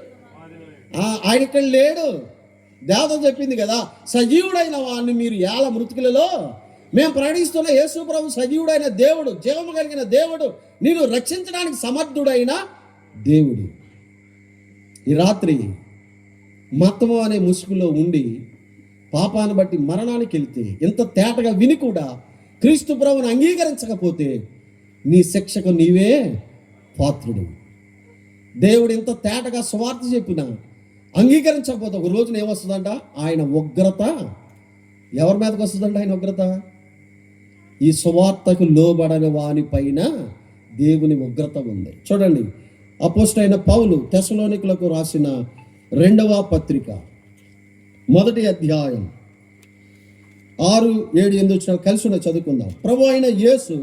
ఆయన ఇక్కడ లేడు. దేవత చెప్పింది కదా, సజీవుడైన వాడిని మీరు ఏళ్ళ మృతికలలో మేము ప్రకటిస్తున్న యేసు ప్రభు సజీవుడైన దేవుడు, జీవము కలిగిన దేవుడు, నేను రక్షించడానికి సమర్థుడైన దేవుడు. ఈ రాత్రి మతము అనే ముసుగులో ఉండి పాపాన్ని బట్టి మరణానికి వెళితే, ఇంత తేటగా విని కూడా క్రీస్తు ప్రభువును అంగీకరించకపోతే నీ శిక్షకు నీవే పాత్రుడు. దేవుడు ఇంత తేటగా సువార్త చెప్పినా అంగీకరించకపోతే ఒక రోజున ఏమొస్తుందంట? ఆయన ఉగ్రత ఎవరి మీదకి వస్తుందంట? ఆయన ఉగ్రత ఈ సువార్తకు లోబడని వాని పైన దేవుని ఉగ్రత ఉంది. చూడండి, అపోస్తలుడైన పౌలు తెస్సలోనికులకు రాసిన 2వ పత్రిక 1వ అధ్యాయం 6, 7, 8 కలిసి చదువుకుందాం. ప్రభు అయిన యేసు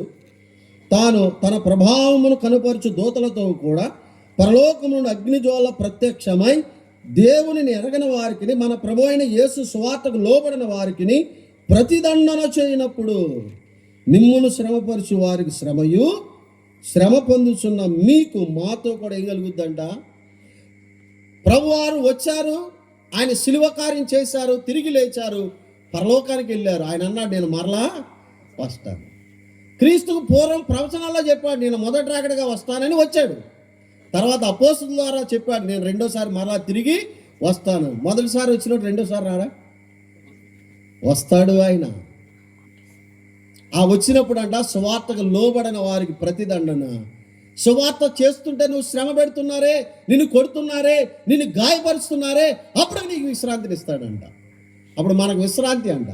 తాను తన ప్రభావమును కనుపరచు దూతలతో కూడా పరలోకము నుండి అగ్నిజ్వాల ప్రత్యక్షమై దేవునిని ఎరగని వారికి, మన ప్రభు అయిన యేసు సువార్తకు లోబడిన వారికి ప్రతిదండన చేయనప్పుడు నిమ్మును శ్రమపరచు వారికి శ్రమయు, శ్రమ పొందుతున్న మీకు మాతో కూడా ఏం కలుగుద్దంట? ప్రభువారు వచ్చారు, ఆయన శిలువ కార్యం చేశారు, తిరిగి లేచారు, పరలోకానికి వెళ్ళారు. ఆయన అన్నాడు, నేను మరలా వస్తాను. క్రీస్తుకు పూర్వం ప్రవచనాల్లో చెప్పాడు, నేను మొదటి రాకడగా వస్తానని వచ్చాడు. తర్వాత అపోస్తలుల ద్వారా చెప్పాడు, నేను రెండోసారి మరలా తిరిగి వస్తాను. మొదటిసారి వచ్చినట్టు రెండోసారి రాడా? వస్తాడు ఆయన. ఆ వచ్చినప్పుడు అంట సువార్తకు లోబడిన వారికి ప్రతిదండన. సువార్త చేస్తుంటే నువ్వు శ్రమ పెడుతున్నారే, నిన్ను కొడుతున్నారే, నిన్ను గాయపరుస్తున్నారే, అప్పుడు నీకు విశ్రాంతిని ఇస్తాడంట. అప్పుడు మనకు విశ్రాంతి అంట.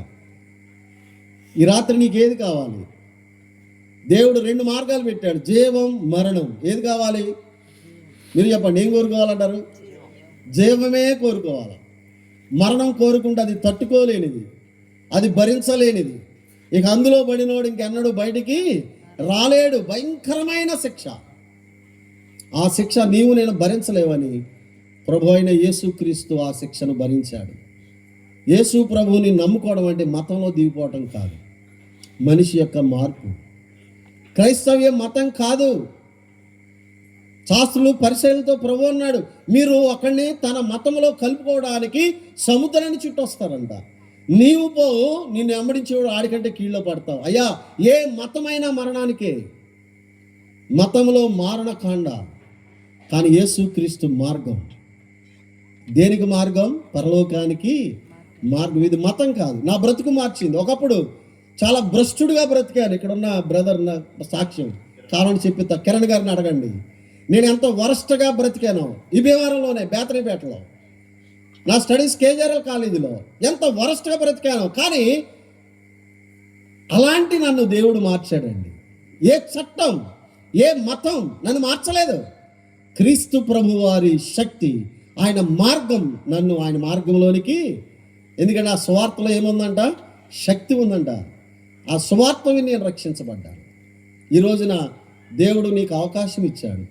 ఈ రాత్రి నీకు ఏది కావాలి? దేవుడు 2 మార్గాలు పెట్టాడు, జీవం, మరణం. ఏది కావాలి? మీరు చెప్పండి, ఏం కోరుకోవాలంటారు? జీవమే కోరుకోవాలి. మరణం కోరుకుంటే అది తట్టుకోలేనిది, అది భరించలేనిది. ఇక అందులో పడినోడు ఇంకెన్నడూ బయటికి రాలేడు. భయంకరమైన శిక్ష. ఆ శిక్ష నీవు నేను భరించలేవని ప్రభు అయిన యేసుక్రీస్తు ఆ శిక్షను భరించాడు. యేసు ప్రభువుని నమ్ముకోవడం అంటే మతంలో దిగిపోవటం కాదు, మనిషి యొక్క మార్పు. క్రైస్తవ్యం మతం కాదు. శాస్త్రులు పరిశీలనతో ప్రభు అన్నాడు, మీరు అక్కడిని తన మతంలో కలుపుకోవడానికి సముద్రాన్ని చుట్టొస్తారంట. నీవు పోవు, నిన్ను వెంబడించేవాడు ఆడికంటే కీళ్ళలో పడతావు. అయ్యా, ఏ మతమైనా మరణానికే. మతంలో మారణకాండ, కానీ యేసుక్రీస్తు మార్గం. దేనికి మార్గం? పరలోకానికి మార్గం. ఇది మతం కాదు. నా బ్రతుకు మార్చింది. ఒకప్పుడు చాలా భ్రష్టుడిగా బ్రతికాను. ఇక్కడ ఉన్న బ్రదర్ నా సాక్ష్యం కావాలని చెప్పి కిరణ్ గారిని అడగండి. నేను ఎంతో వరస్ట్గా బ్రతికాను ఈ భీమవరంలోనే బేతనీపేటలో నా స్టడీస్ కేజీఆర్ఎల్ కాలేజీలో ఎంత వరస్ట్గా బ్రతికాను. కానీ అలాంటి నన్ను దేవుడు మార్చాడండి. ఏ చట్టం ఏ మతం నన్ను మార్చలేదు. క్రీస్తు ప్రభు వారి శక్తి, ఆయన మార్గం నన్ను ఆయన మార్గంలోనికి, ఎందుకంటే ఆ సువార్తలో ఏముందంట, శక్తి ఉందంట. ఆ సువార్త విని నేను రక్షించబడ్డాను. ఈ రోజున దేవుడు నీకు అవకాశం ఇచ్చాడు.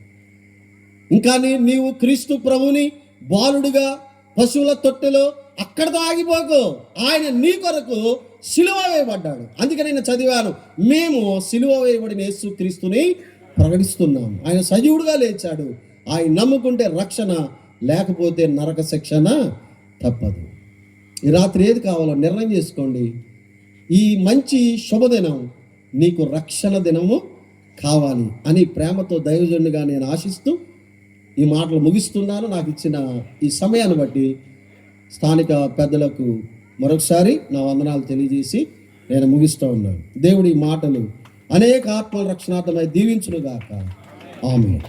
ఇంకా నీవు క్రీస్తు ప్రభుని బాలుడుగా పశువుల తొట్టెలో అక్కడితో ఆగిపోకు. ఆయన నీ కొరకు సిలువ వేయబడ్డాడు. అందుకే నేను చదివాను, మేము సిలువ వేయబడిన యేసు క్రీస్తుని ప్రకటిస్తున్నాం. ఆయన సజీవుడుగా లేచాడు. ఆయన నమ్ముకుంటే రక్షణ, లేకపోతే నరక శిక్షణ తప్పదు. ఈ రాత్రి ఏది కావాలో నిర్ణయం చేసుకోండి. ఈ మంచి శుభదినం నీకు రక్షణ దినము కావాలి అని ప్రేమతో దైవజనుడిగా నేను ఆశిస్తూ ఈ మాటలు ముగిస్తున్నాను. నాకు ఇచ్చిన ఈ సమయాన్ని బట్టి స్థానిక పెద్దలకు మరొకసారి నా వందనాలు తెలియజేసి నేను ముగిస్తూ ఉన్నాను. దేవుడి మాటలు అనేక ఆత్మల రక్షణార్థమై దీవించునుగాక. ఆమేన్.